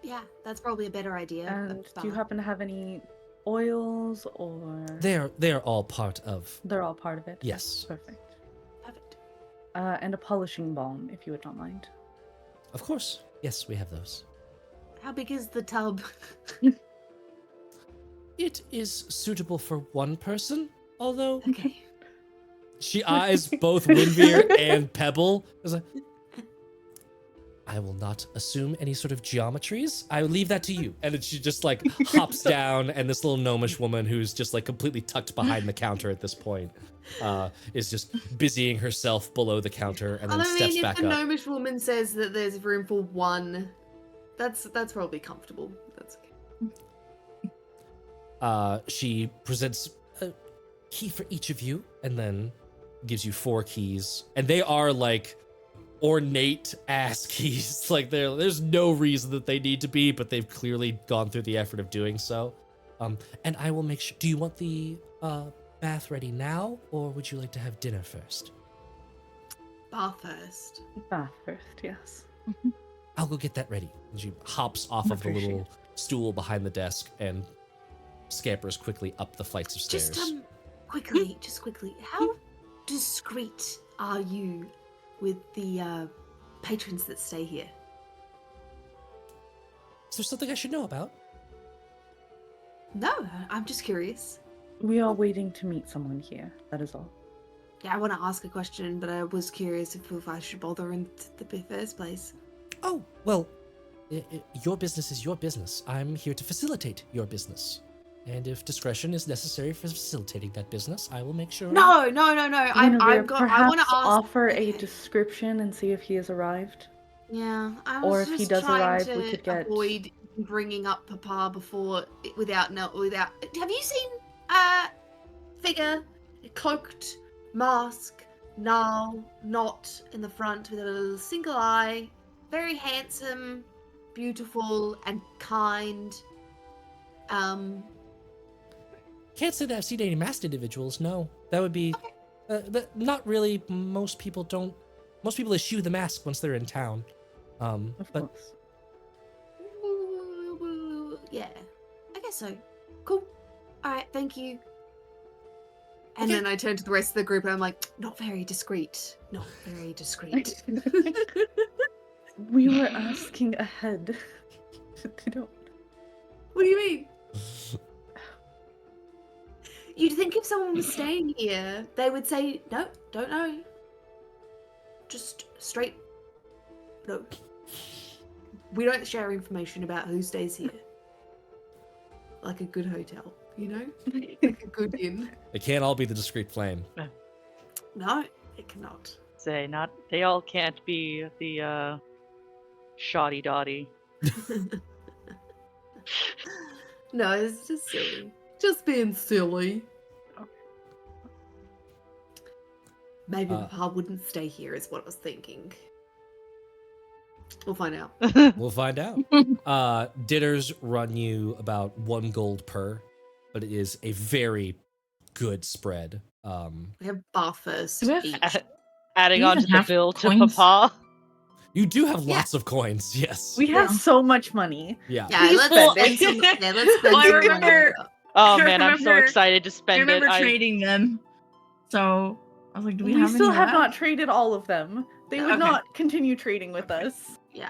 Yeah, that's probably a better idea. And do you happen to have any oils or? They are all part of. They're all part of it. Yes. Perfect. Perfect. And a polishing balm, if you would not mind. Of course. Yes, we have those. How big is the tub? It is suitable for one person, although Okay. she eyes both Winveer and Pebble. Is like, I will not assume any sort of geometries. I will leave that to you. And then she just like hops down, and this little gnomish woman who's just like completely tucked behind the counter at this point is just busying herself below the counter and then steps if back the up. gnomish woman says that there's room for one, that's probably comfortable. That's okay. She presents a key for each of you and then gives you 4 keys. And they are like ornate ass keys. Like there's no reason that they need to be, but they've clearly gone through the effort of doing so. And I will make sure. Do you want the bath ready now, or would you like to have dinner first? Bar first. Bath first, yes. I'll go get that ready. And she hops off of the Appreciate little stool behind the desk and scampers quickly up the flights of stairs. Just quickly, how discreet are you with the patrons that stay here? Is there something I should know about? No, I'm just curious. We are waiting to meet someone here. That is all. Yeah, I want to ask a question, but I was curious if I should bother in the first place. Oh, well, your business is your business. I'm here to facilitate your business. And if discretion is necessary for facilitating that business, I will make sure. No. I Perhaps want to ask. offer a Okay. description and see if he has arrived. Yeah, I was Or if he just does trying arrive, to we could get- avoid bringing up Papa before without. Have you seen figure, cloaked, mask, gnarl, knot in the front with a single eye, very handsome, beautiful, and kind. Can't say that I've seen any masked individuals, no. That would be... but not really. Most people eschew the mask once they're in town. Of But course. Yeah, I guess so. Cool. All right, thank you. And Okay. then I turn to the rest of the group and I'm like, not very discreet. Not very discreet. We were asking ahead. They don't. What do you mean? You'd think if someone was staying here, they would say, no, don't know. Just straight, no. We don't share information about who stays here. Like a good hotel, you know? Like a good inn. it can't all be the discreet flame. No, it cannot. They all can't be the shoddy dotty. No, it's just silly. Just being silly. Maybe Papa wouldn't stay here is what I was thinking. We'll find out. We'll find out. Dinners run you about 1 gold per, but it is a very good spread. We have bar first Do we have- each. Adding Do you on to even the have bill to coins? Papa. You do have Yeah. lots of coins, yes. We have so much money. Yeah. Yeah, let's Well, spend some. Yeah, let's spend well, I some remember- money. Oh I man, I'm so remember- excited to I spend remember it. trading them. So I was like, do we, We have still any have left? not traded all of them. They would Okay. not continue trading with us. Yeah,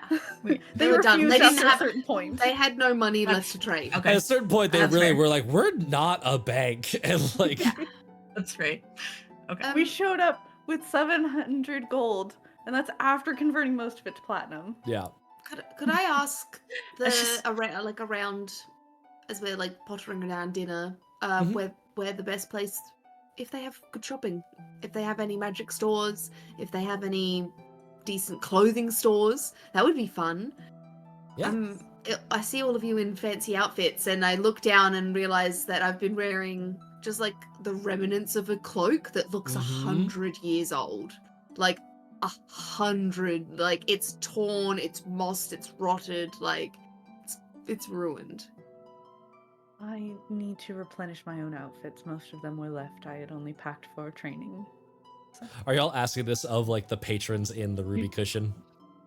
They were done. refused They didn't after have- a certain point. they had no money That's- left to trade. Okay. At a certain point, they That's really fair. were like, we're not a bank. And like, Yeah. That's right. Okay. We showed up with 700 gold, and that's after converting most of it to platinum. yeah. Could I ask That's just- around as we're like pottering around dinner, Mhm. where the best place, if they have good shopping, if they have any magic stores, if they have any decent clothing stores, that would be fun. Yeah. I see all of you in fancy outfits, and I look down and realize that I've been wearing just like the remnants of a cloak that looks 100 years old. Like 100. Like it's torn, it's mossed, it's rotted. Like it's ruined. I need to replenish my own outfits. Most of them were left. I had only packed for training. So. Are y'all asking this of like the patrons in the Ruby Cushion?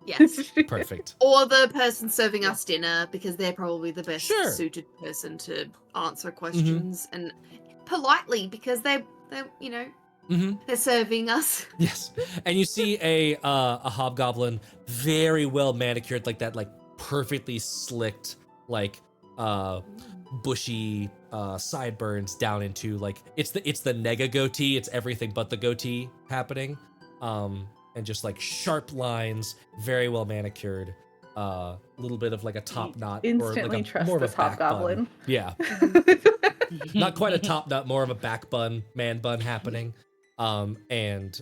Yes. Perfect. Or the person serving us dinner, because they're probably the best Sure. suited person to answer questions and politely, because they're you know, they're serving us. Yes. And you see a hobgoblin, very well manicured, like that, like perfectly slicked, like bushy sideburns down into like it's the nega goatee. It's everything but the goatee happening. And just like sharp lines, very well manicured. A little bit of like a top knot, Instantly or like trust more of a this back hobgoblin. bun. Yeah. Not quite a top knot, more of a back bun, man bun happening. And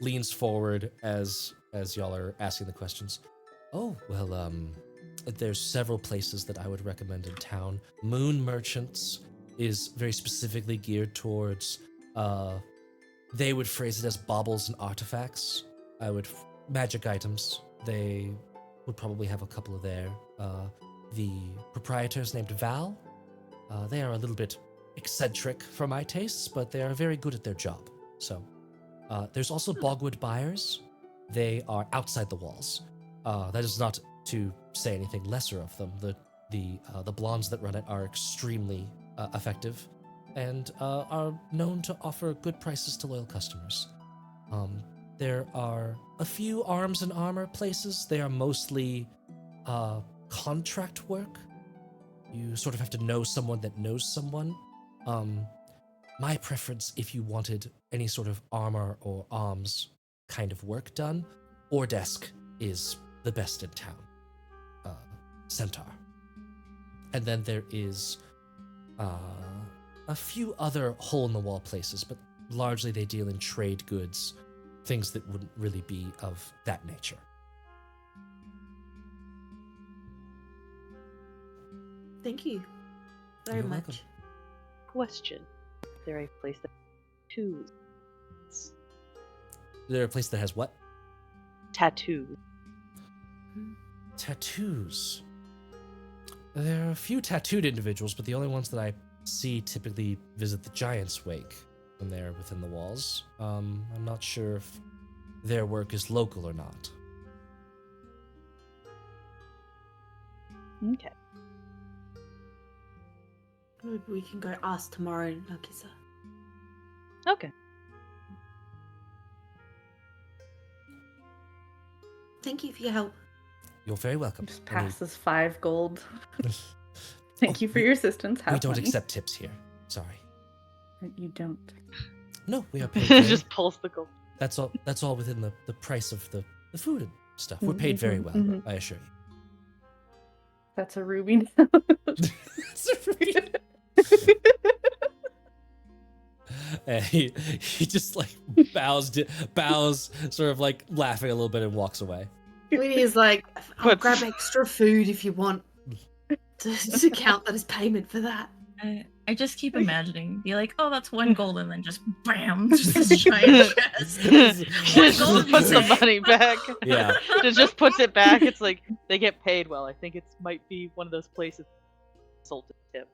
leans forward as y'all are asking the questions. Oh, well, there's several places that I would recommend in town. Moon Merchants is very specifically geared towards, they would phrase it as baubles and artifacts. Magic items. They would probably have a couple of there. The proprietor is named Val. They are a little bit eccentric for my tastes, but they are very good at their job. So, there's also Bogwood Buyers. They are outside the walls. That is not to say anything lesser of them. The blondes that run it are extremely effective, and are known to offer good prices to loyal customers. There are a few arms and armor places. They are mostly contract work. You sort of have to know someone that knows someone. My preference, if you wanted any sort of armor or arms kind of work done, Ordesk is the best in town. Centaur. And then there is a few other hole-in-the-wall places, but largely they deal in trade goods, things that wouldn't really be of that nature. Thank you very You're much. welcome. Question: is there a place that tattoos? Is there a place that has what? Tattoos. Tattoos. There are a few tattooed individuals, but the only ones that I see typically visit the Giant's Wake when they're within the walls. I'm not sure if their work is local or not. Okay. Maybe we can go ask tomorrow, Nagisa. Okay. Thank you for your help. You're very welcome. Just Any- passes 5 gold. Thank you for your assistance. Have we don't money. accept tips here. Sorry. You don't. No, we are paid very, Just pulls the gold. That's all within the price of the food and stuff. We're paid very well, Mhm. I assure That's a ruby now. you. And he just like bows, sort of like laughing a little bit and walks away. Winnie's like, I'll What's- grab extra food if you want to count that as payment for that. I just keep imagining, be like, oh, that's 1 gold, and then just bam, just this giant chest. Just puts the money back. Yeah. Just puts it back. It's like they get paid well. I think it might be one of those places. Insulted tip.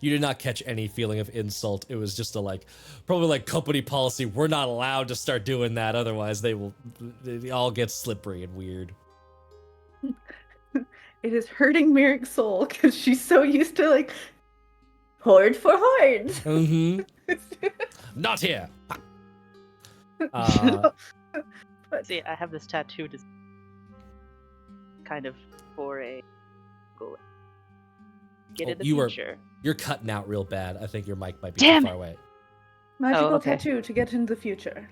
You did not catch any feeling of insult. It was just probably like company policy. We're not allowed to start doing that. Otherwise they all get slippery and weird. It is hurting Merrick's soul because she's so used to like horde for horde. Mm-hmm. Not here. But See, I have this tattoo kind of for a goal. Get Oh, in the you are- future. You're cutting out real bad. I think your mic might be Damn too it. far away. magical okay. tattoo to get into the future.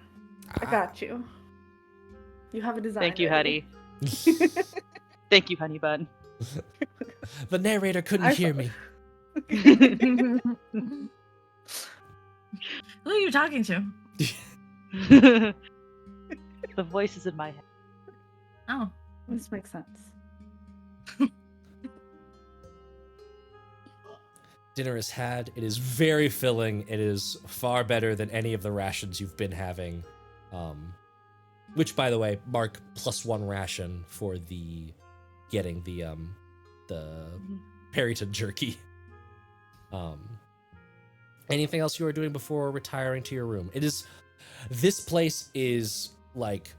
I Ah. got you. You have a design. Thank you, ready. honey. Thank you, honey bun. The narrator couldn't I hear saw- me. Who are you talking to? The voice is in my head. Oh, This makes sense. dinner is had. It is very filling. It is far better than any of the rations you've been having. Which, by the way, mark +1 ration for getting the peryton jerky. Anything else you are doing before retiring to your room? This place is like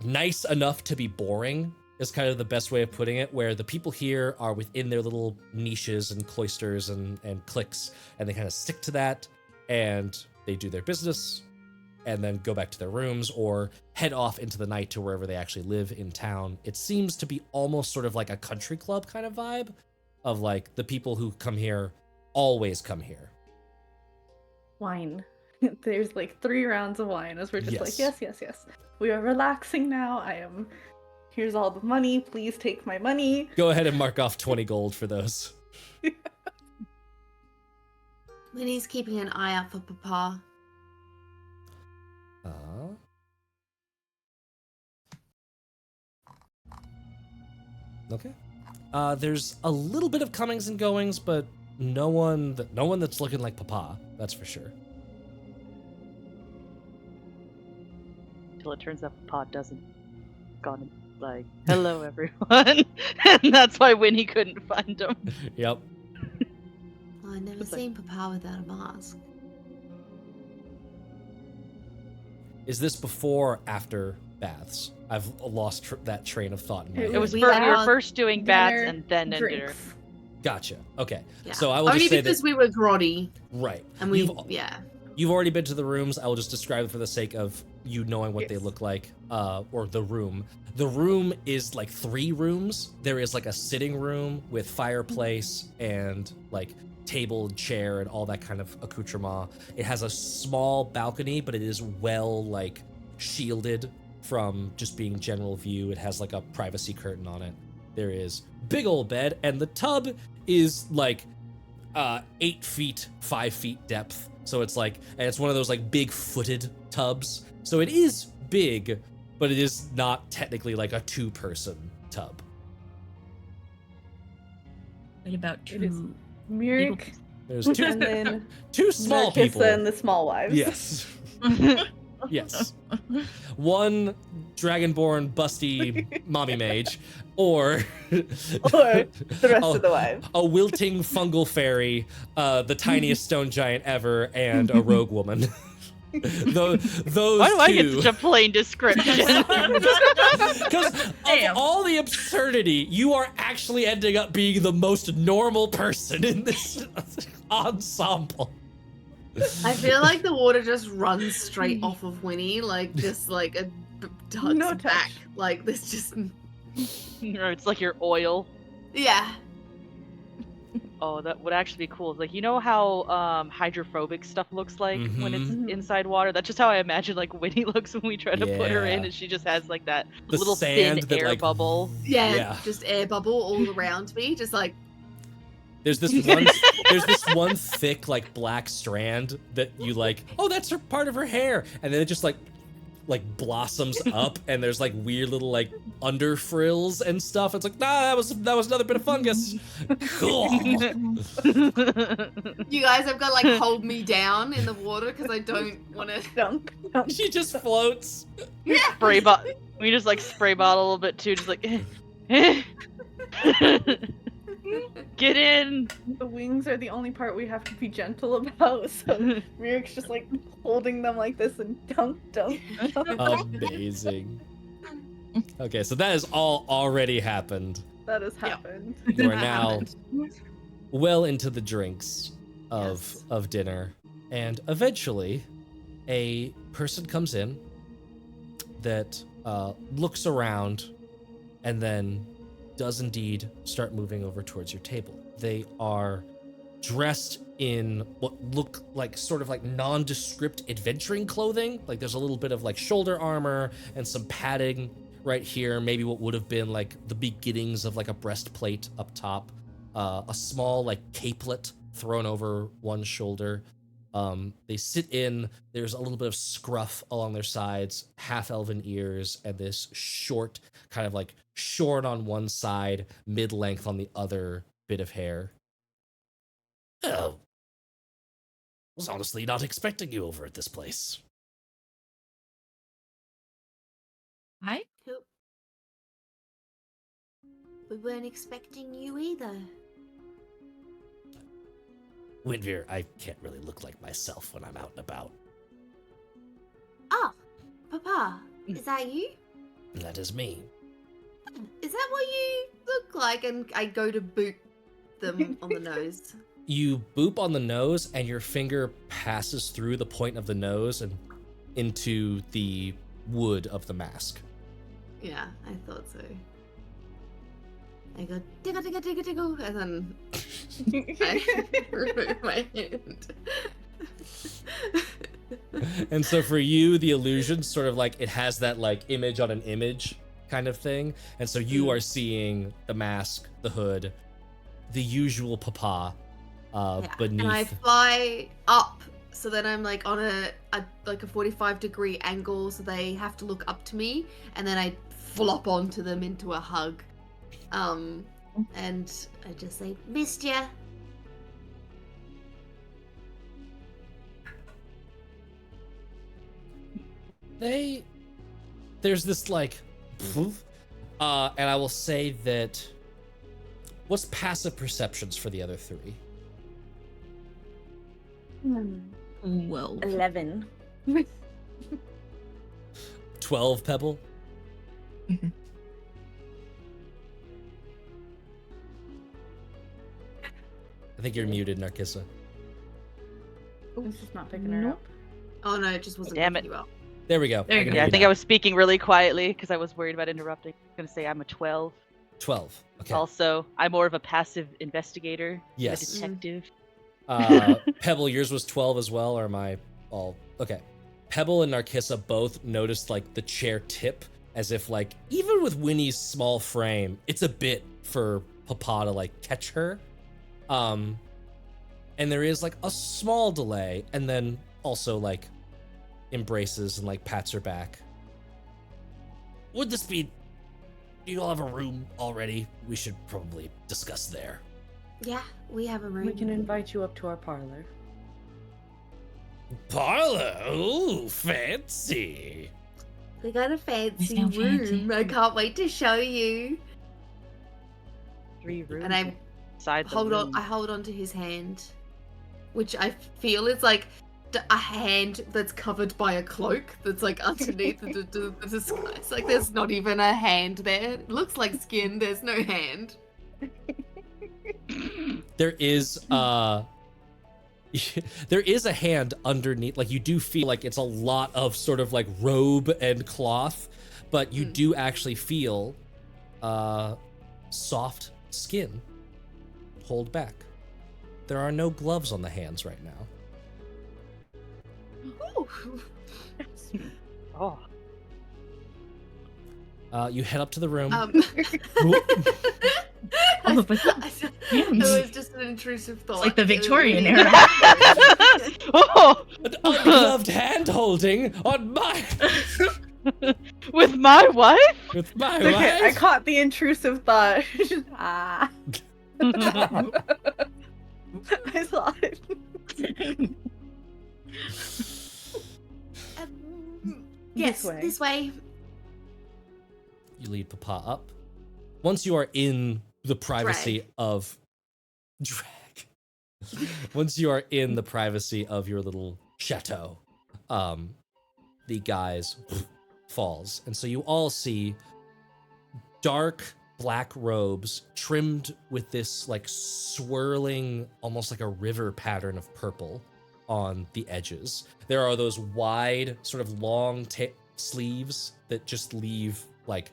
nice enough to be boring is kind of the best way of putting it, where the people here are within their little niches and cloisters and cliques, and they kind of stick to that, and they do their business and then go back to their rooms or head off into the night to wherever they actually live in town. It seems to be almost sort of like a country club kind of vibe of like the people who come here always come here. Wine. There's like 3 rounds of wine as we're just like, Yes. yes. We are relaxing now. Here's all the money. Please take my money. Go ahead and mark off 20 gold for those. Winnie's keeping an eye out for Papa. Okay. There's a little bit of comings and goings, but no one that's looking like Papa, that's for sure. Until it turns out Papa doesn't. Gone like, hello everyone. And that's why Winnie couldn't find him. Yep. Well, I've never It's like- seen Papa without a mask. Is this before or after baths? I've lost that train of thought in my It It head. was We you had were first doing baths dinner, and then dinner. Drinks. Gotcha. Okay. Yeah. So I will Only just say because that we were grotty right. and we You've already been to the rooms. I will just describe it for the sake of you knowing what they Yes. look like, or the room. The room is like 3 rooms. There is like a sitting room with fireplace and like table and chair and all that kind of accoutrement. It has a small balcony, but it is well like shielded from just being general view. It has like a privacy curtain on it. There is big old bed, and the tub is like 8 feet, 5 feet depth. So it's like, and it's one of those like big footed tubs. So it is big, but it is not technically like a 2-person tub. What about It is 2 Murik There's and 2 then 2 small Narcissa people. and the small wives. Yes. Yes. One dragonborn busty mommy mage, or Or the rest of the wives. a wilting fungal fairy, the tiniest stone giant ever, and a rogue woman. those Why do I get two. such a plain description? Because of Damn. all the absurdity, you are actually ending up being the most normal person in this ensemble. I feel like the water just runs straight off of Winnie, like just like a duck's No touch. back. Like this just Or it's like your oil. yeah. Oh, that would actually be cool. It's like, you know how hydrophobic stuff looks like when it's Mhm. inside water? That's just how I imagine like Winnie looks when we try to put her in, Yeah. and she just has like that The little sand thin that, air like, bubble. Yeah, Yeah. just air bubble all around me, just like There's this one thick like black strand that you like, oh, that's her part of her hair, and then it just like blossoms up, and there's like weird little like under frills and stuff. It's like, nah, that was another bit of fungus. Cool. you guys have got to like hold me down in the water because I don't want to. Dunk. She just floats. Yeah. Spray bottle. We just like spray bottle a little bit too, just like. Get in. The wings are the only part we have to be gentle about, so Murik's just like holding them like this and dunk. Amazing. Okay, so that has all already happened. That has happened. You are That now happened. well into the drinks Yes. of dinner, and eventually a person comes in that looks around and then does indeed start moving over towards your table. They are dressed in what look like sort of like nondescript adventuring clothing. Like there's a little bit of like shoulder armor and some padding right here, maybe what would have been like the beginnings of like a breastplate up top, a small like capelet thrown over one shoulder. They sit in, there's a little bit of scruff along their sides, half elven ears, and this short, kind of like short on one side, mid-length on the other bit of hair. Oh, was honestly not expecting you over at this place. Hi. Cool. We weren't expecting you either. Windveer, I can't really look like myself when I'm out and about. Oh, Papa, is that you? That is me. Is that what you look like? And I go to boot them on the nose. You boop on the nose, and your finger passes through the point of the nose and into the wood of the mask. Yeah, I thought so. I go tickle, tickle, tickle, tickle, and then I remove my hand. And so for you, the illusion sort of like it has that like image on an image kind of thing. And so you are seeing the mask, the hood, the usual papa beneath. And I fly up, so then I'm like on a 45-degree angle, so they have to look up to me, and then I flop onto them into a hug. And I just say, "Missed ya." There's this like, and I will say that. What's passive perceptions for the other three? 12. 11. 12, Pebble? Mhm. I think you're muted, Narkissa. It's just not picking her Nope. up. Oh no, it just wasn't Damn picking it. you up. There we go. There you can go. hear Yeah, I you think now. I was speaking really quietly because I was worried about interrupting. I'm gonna say I'm a 12. 12. Okay. Also, I'm more of a passive investigator, Yes. a detective. Pebble, yours was 12 as well, or am I all okay? Pebble and Narkissa both noticed like the chair tip, as if like even with Winnie's small frame, it's a bit for Papa to like catch her. And there is like a small delay, and then also like embraces and like pats her back. Would this be? Do you all have a room already? We should probably discuss there. Yeah, we have a room. We can invite you up to our parlor. Parlor? Ooh, fancy. We got a fancy sound room. fancy. I can't wait to show you. 3 rooms. And I inside the hold on. room. I hold on to his hand, which I feel is like a hand that's covered by a cloak that's like underneath the disguise. Like there's not even a hand there. It looks like skin. There's no hand. There is there is a hand underneath. Like you do feel like it's a lot of sort of like robe and cloth, but you do actually feel soft skin hold back. There are no gloves on the hands right now. Ooh. Oh, You head up to the room. Oh, but it was just an intrusive thought. like the It was Victorian really- era. oh, An ungloved hand holding on my with my wife? with my Okay, I wife. caught the intrusive thought. Ah. I saw it. Yes, way. this way. You lead Papa up. Once you are in the privacy of drag. Once you are in the privacy of your little chateau, the guise falls. And so you all see dark black robes trimmed with this like swirling, almost like a river pattern of purple on the edges. There are those wide, sort of long sleeves that just leave like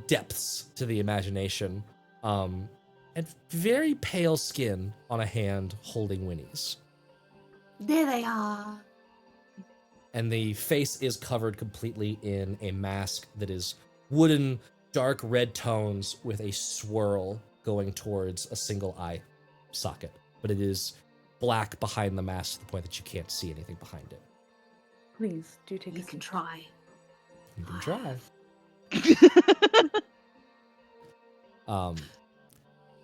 depths to the imagination. And very pale skin on a hand holding Winnie's. There they are. And the face is covered completely in a mask that is wooden, dark red tones with a swirl going towards a single eye socket. But it is black behind the mask to the point that you can't see anything behind it. Please do take You a can seat. try. You can try.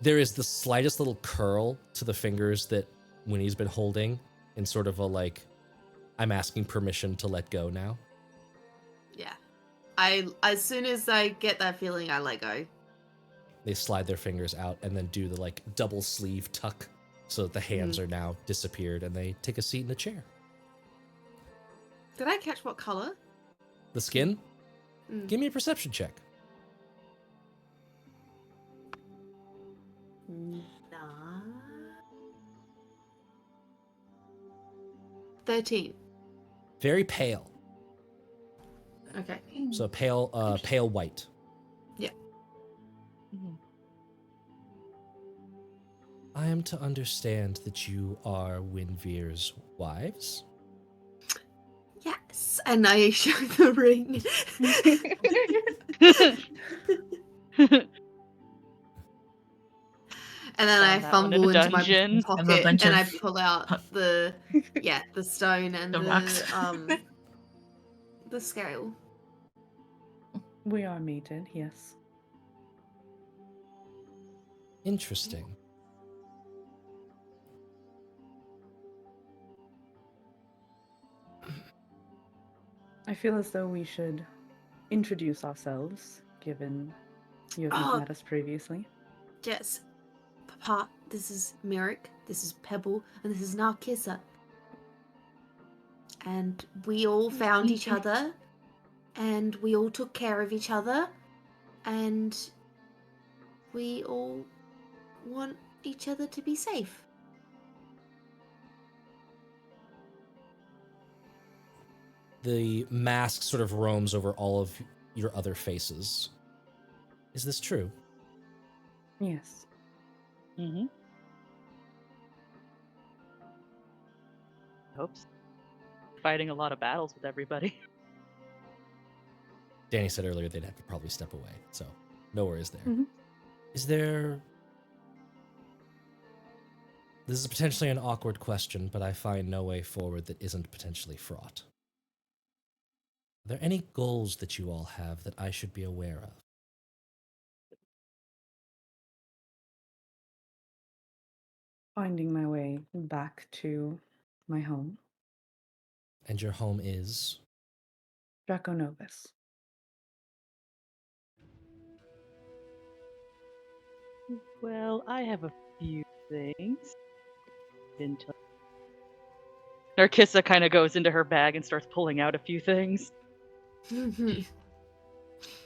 There is the slightest little curl to the fingers that Winnie's been holding in sort of a like, I'm asking permission to let go now. Yeah. As soon as I get that feeling, I let go. They slide their fingers out and then do the like double sleeve tuck so that the hands are now disappeared, and they take a seat in a chair. Did I catch what color? The skin? Mm. Give me a perception check. Nah. 13. Very pale. Okay. So pale white. Yeah. Mhm. I am to understand that you are Winvere's wives? Yes. And I show the ring. And then I Found that one in a fumble into my dungeon. Have a pocket bunch and I of pull out the stone and The rocks. The scale. We are mated, yes. Interesting. I feel as though we should introduce ourselves, given you have not Oh. met us previously. Yes. Papa, this is Merrick, this is Pebble, and this is Narcissa. And we all found each other, and we all took care of each other, and we all want each other to be safe. The mask sort of roams over all of your other faces. Is this true? Yes. Mm-hmm. Hopes. Fighting a lot of battles with everybody. Danny said earlier they'd have to probably step away, so no worries there. Mhm. Is there... This is potentially an awkward question, but I find no way forward that isn't potentially fraught. Are there any goals that you all have that I should be aware of? Finding my way back to my home, And your home is? Draco Novus. Well, I have a few things. Narcissa kind of goes into her bag and starts pulling out a few things.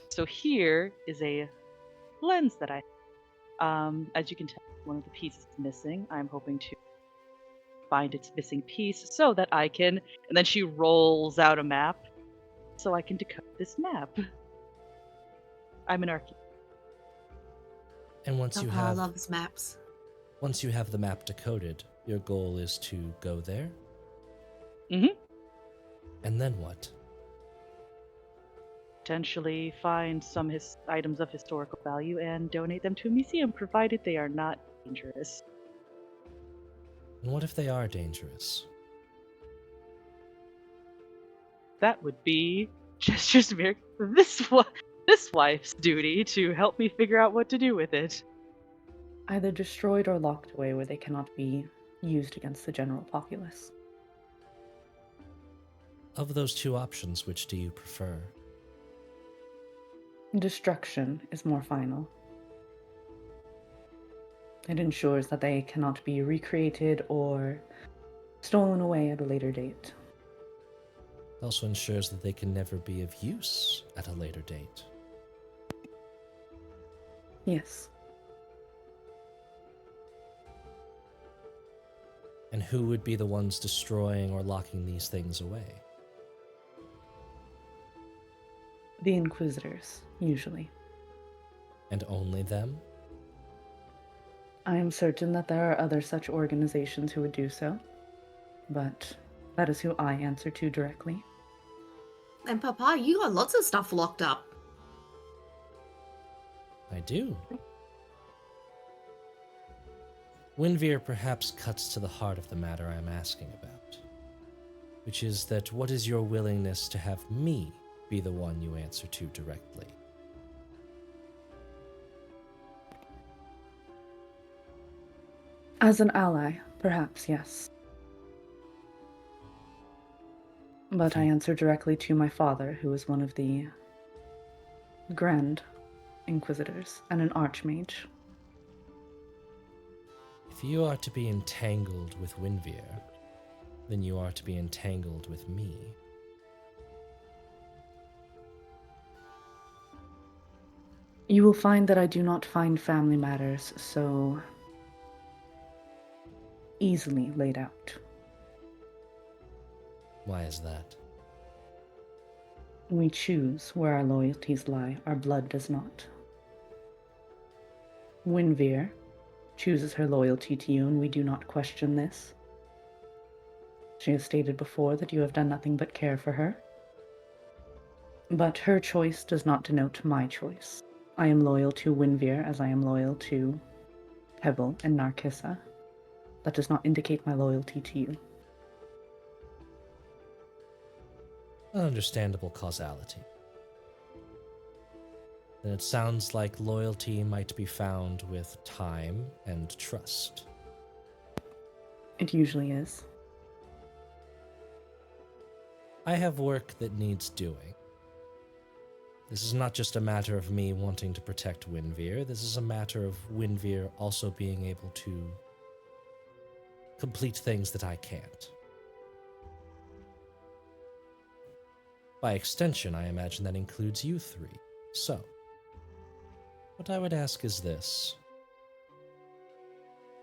So here is a lens that as you can tell, one of the pieces is missing. I'm hoping to find its missing piece so that I can, and then she rolls out a map so I can decode this map. I'm an architect. And once you Papa have loves maps. the map decoded, your goal is to go there? Mhm. And then what? Potentially find some items of historical value and donate them to a museum, provided they are not dangerous. And what if they are dangerous? That would be this wife's duty to help me figure out what to do with it. Either destroyed or locked away where they cannot be used against the general populace. Of those two options, which do you prefer? Destruction is more final. It ensures that they cannot be recreated or stolen away at a later date. It also ensures that they can never be of use at a later date. Yes. And who would be the ones destroying or locking these things away? The Inquisitors, usually. And only them? I am certain that there are other such organizations who would do so, but that is who I answer to directly. And Papa, you got lots of stuff locked up. I do. Winvere perhaps cuts to the heart of the matter I am asking about, which is that what is your willingness to have me be the one you answer to directly? As an ally, Perhaps, yes. But I answer directly to my father, who is one of the Grand Inquisitors and an Archmage. If you are to be entangled with Winvier, then you are to be entangled with me. You will find that I do not find family matters so easily laid out. Why is that? We choose where our loyalties lie. Our blood does not. Winvier chooses her loyalty to you, and we do not question this. She has stated before that you have done nothing but care for her. But her choice does not denote my choice. I am loyal to Winvier as I am loyal to Pebble and Narcissa. That does not indicate my loyalty to you. An understandable causality. Then it sounds like loyalty might be found with time and trust. It usually is. I have work that needs doing. This is not just a matter of me wanting to protect Winvier. This is a matter of Winvier also being able to complete things that I can't. By extension, I imagine that includes you three. So, what I would ask is this.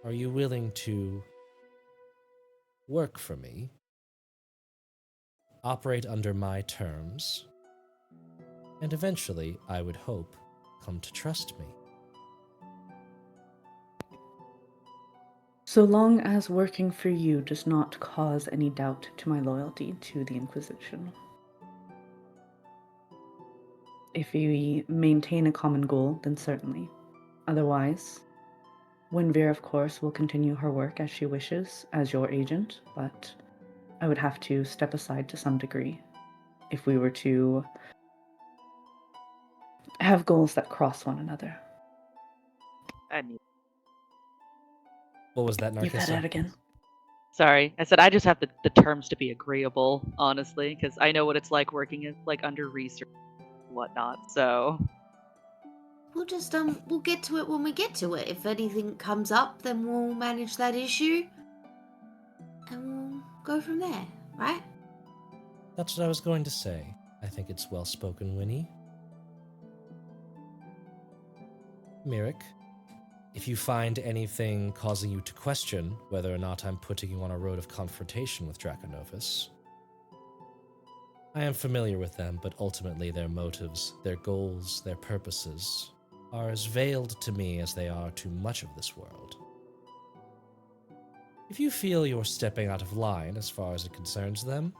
Are you willing to work for me, operate under my terms, and eventually, I would hope, come to trust me? So long as working for you does not cause any doubt to my loyalty to the Inquisition. If we maintain a common goal, then certainly. Otherwise, Winvier, of course, will continue her work as she wishes, as your agent, but I would have to step aside to some degree if we were to have goals that cross one another. What was that, You cut Narcissa? out again. Sorry, I said I just have the terms to be agreeable, honestly, because I know what it's like working in, like under research and whatnot. So We'll just we'll get to it when we get to it. If anything comes up, then we'll manage that issue, and we'll go from there, right? That's what I was going to say. I think it's well spoken, Winnie. Mirik, if you find anything causing you to question whether or not I'm putting you on a road of confrontation with Draconovus, I am familiar with them, but ultimately their motives, their goals, their purposes are as veiled to me as they are to much of this world. If you feel you're stepping out of line as far as it concerns them,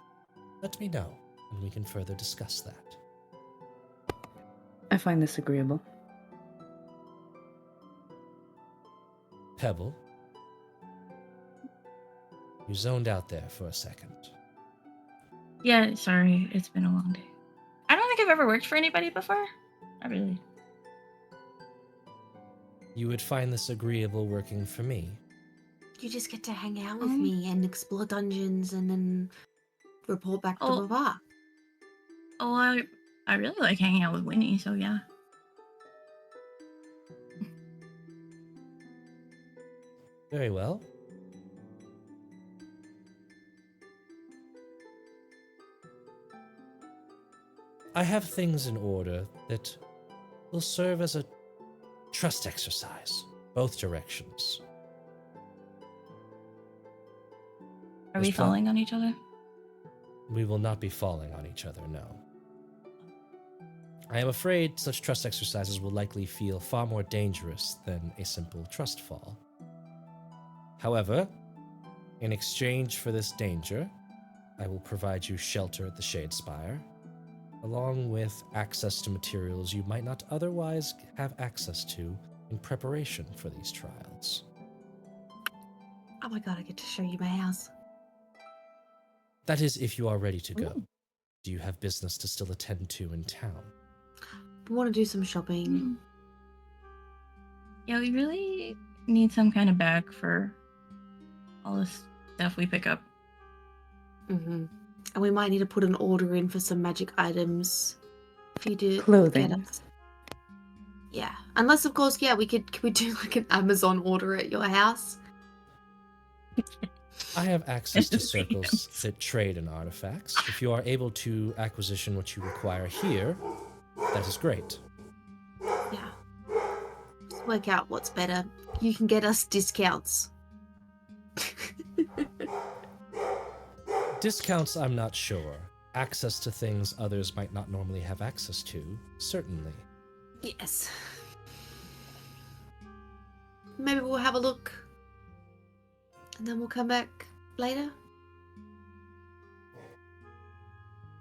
let me know, and we can further discuss that. I find this agreeable. Pebble, you zoned out there for a second. Yeah, sorry, it's been a long day. I don't think I've ever worked for anybody before. Not really. You would find this agreeable working for me. You just get to hang out with me and explore dungeons and then report back to Oh. Baba. Oh, I really like hanging out with Winnie, so yeah. Very well. I have things in order that will serve as a trust exercise, both directions. Are we There's plen- falling on each other? We will not be falling on each other, no. I am afraid such trust exercises will likely feel far more dangerous than a simple trust fall. However, in exchange for this danger, I will provide you shelter at the Shadespire, along with access to materials you might not otherwise have access to in preparation for these trials. Oh my god, I get to show you my house. That is, if you are ready to go. Ooh. Do you have business to still attend to in town? We want to do some shopping. Yeah, we really need some kind of bag for all this stuff we pick up. Mm-hmm. And we might need to put an order in for some magic items for you to Clothing. get us. Yeah. Unless, of course, yeah, can we do like an Amazon order at your house? I have access to Yes. circles that trade in artifacts. If you are able to acquisition what you require here, that is great. Yeah. Just work out what's better. You can get us discounts. Discounts, I'm not sure. Access to things others might not normally have access to, certainly. Yes. Maybe we'll have a look. And then we'll come back later.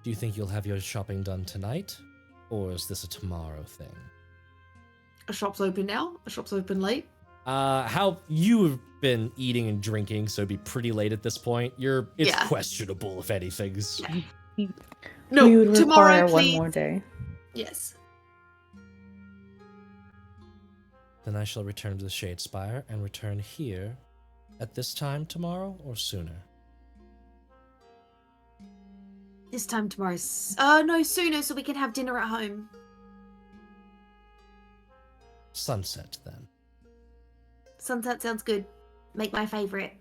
Do you think you'll have your shopping done tonight? Or is this a tomorrow thing? A shop's open now. A shop's open late. How you have been eating and drinking, so it'd be pretty late at this point. It's Yeah. questionable if anything's. Yeah. No, we would tomorrow, require one please. more day. Yes. Then I shall return to the Shadespire and return here at this time tomorrow or sooner. This time tomorrow. No, sooner so we can have dinner at home. Sunset then. Sunset sounds good. Make my favorite.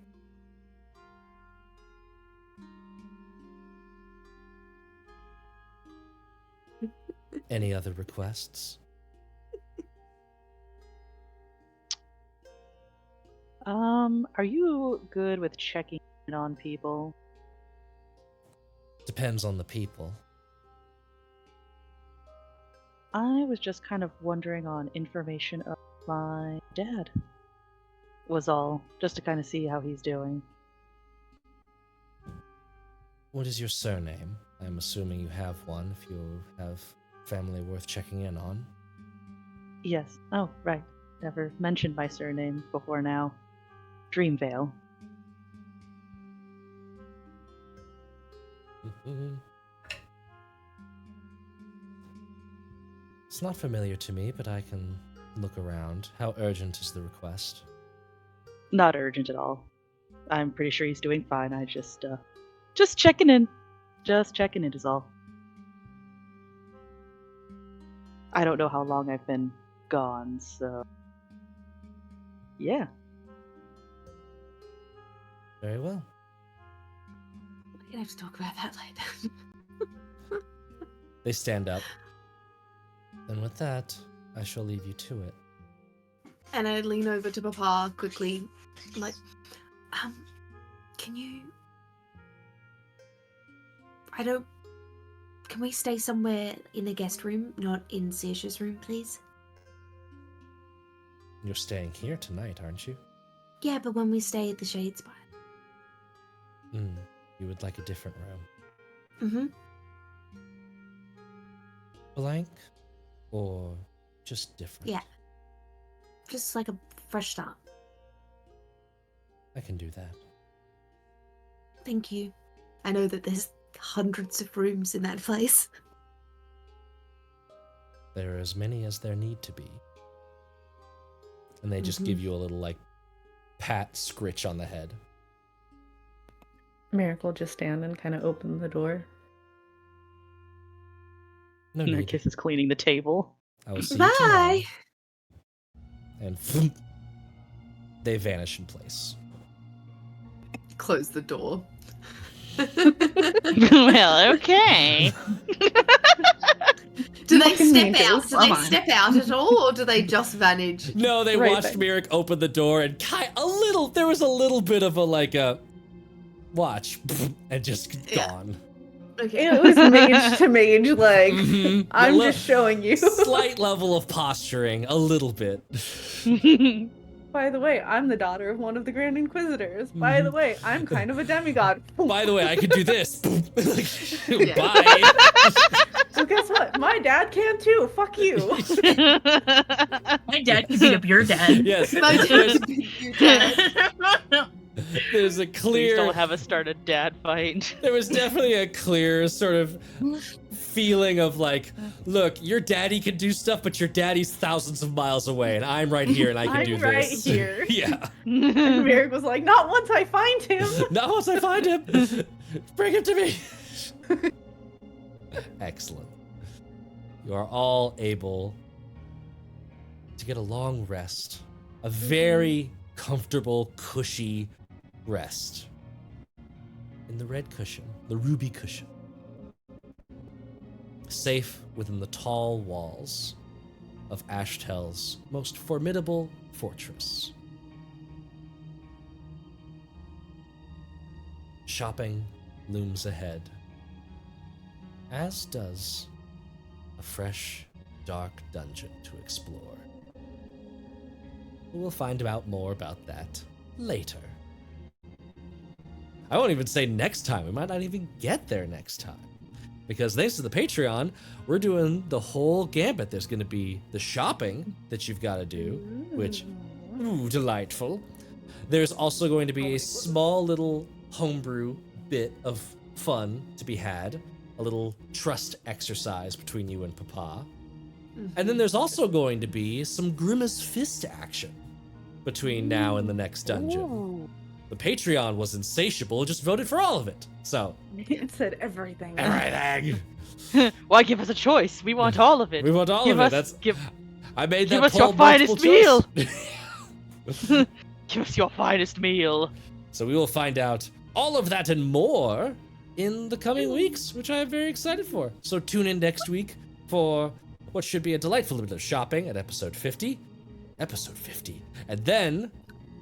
Any other requests? Are you good with checking in on people? Depends on the people. I was just kind of wondering on information of my dad. Was all. Just to kind of see how he's doing. What is your surname? I'm assuming you have one if you have family worth checking in on. Yes. Oh, right. Never mentioned my surname before now. Dreamvale. It's not familiar to me, but I can look around. How urgent is the request? Not urgent at all. I'm pretty sure he's doing fine. I just checking in. Just checking in is all. I don't know how long I've been gone, so yeah. Very well. We're gonna have to talk about that later. They stand up. And with that, I shall leave you to it. And I lean over to Papa quickly, like, can you... Can we stay somewhere in the guest room, not in Saoirse's room, please? You're staying here tonight, aren't you? Yeah, but when we stay at the Shadespire. You would like a different room. Mm-hmm. Blank? Or just different? Yeah. Just like a fresh start. I can do that. Thank you. I know that there's hundreds of rooms in that place. There are as many as there need to be. And they just give you a little, like, pat scritch on the head. Merrick will just stand and kind of open the door. No And need. Kiss is cleaning the table. I will see you tomorrow. Bye! And thump, they vanish in place. Close the door. Well, okay. Do they Fucking step ninjas. out? Do Come they on. step out at all, or do they just vanish? No, they Right watched then. Merrick open the door and there was a little bit of a watch and just Yeah. gone. Okay. It was mage to mage, like, Mhm. I'm A just showing you. slight level of posturing, a little bit. By the way, I'm the daughter of one of the Grand Inquisitors. By the way, I'm kind of a demigod. By the way, I could do this. Yeah. Bye. So guess what? My dad can too. Fuck you. My dad can beat up your dad. Yes, My there's, dad- there's a Please clear. don't have us start a dad fight. There was definitely a clear sort of feeling of like, look, your daddy can do stuff, but your daddy's thousands of miles away, and I'm right here, and I can I'm do right this. here. Yeah. And Merrick was like, not once I find him. Not once I find him, bring him to me. Excellent. You are all able to get a long rest, a very comfortable, cushy rest in the red cushion, the ruby cushion, safe within the tall walls of Ashtel's most formidable fortress. Shopping looms ahead, as does a fresh, dark dungeon to explore. We'll find out more about that later. I won't even say next time. We might not even get there next time. Because thanks to the Patreon, we're doing the whole gambit. There's going to be the shopping that you've got to do, which, ooh, delightful. There's also going to be a small little homebrew bit of fun to be had, a little trust exercise between you and Papa. And then there's also going to be some Grimace Fist action between now and the next dungeon. Ooh. The Patreon was insatiable, just voted for all of it. So, It said everything. everything. Why give us a choice? We want all of it. We want all Give of it. us- That's give- I made give that us your poll multiple finest meal. choice. Give us your finest meal. So we will find out all of that and more in the coming weeks, which I am very excited for. So tune in next week for what should be a delightful bit of shopping at episode 50. Episode 50. And then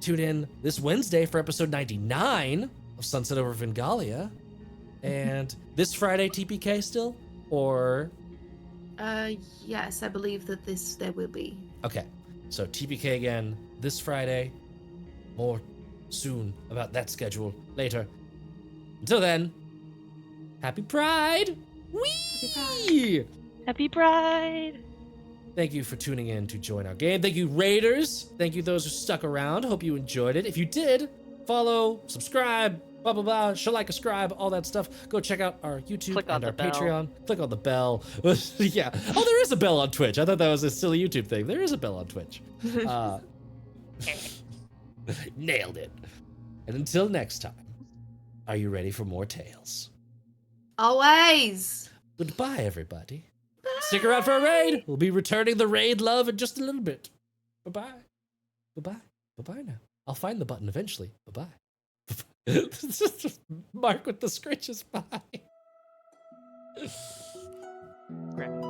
tune in this Wednesday for episode 99 of Sunset Over Vengalia. And this Friday, TPK still? Or... Yes, I believe that there will be. Okay, so TPK again this Friday. More soon about that schedule later. Until then, happy Pride! Whee! Happy Pride. Thank you for tuning in to join our game. Thank you, Raiders. Thank you, those who stuck around. Hope you enjoyed it. If you did, follow, subscribe, blah, blah, blah. Should like, subscribe, all that stuff. Go check out our YouTube Click on and our the bell. Patreon. Click on the bell. Yeah. Oh, there is a bell on Twitch. I thought that was a silly YouTube thing. There is a bell on Twitch. Nailed it. And until next time, are you ready for more tales? Always. Goodbye, everybody. Stick around for a raid. We'll be returning the raid love in just a little bit. Bye-bye. Bye-bye. Bye-bye now. I'll find the button eventually. Bye-bye. Mark with the scritches. Bye. Grab it.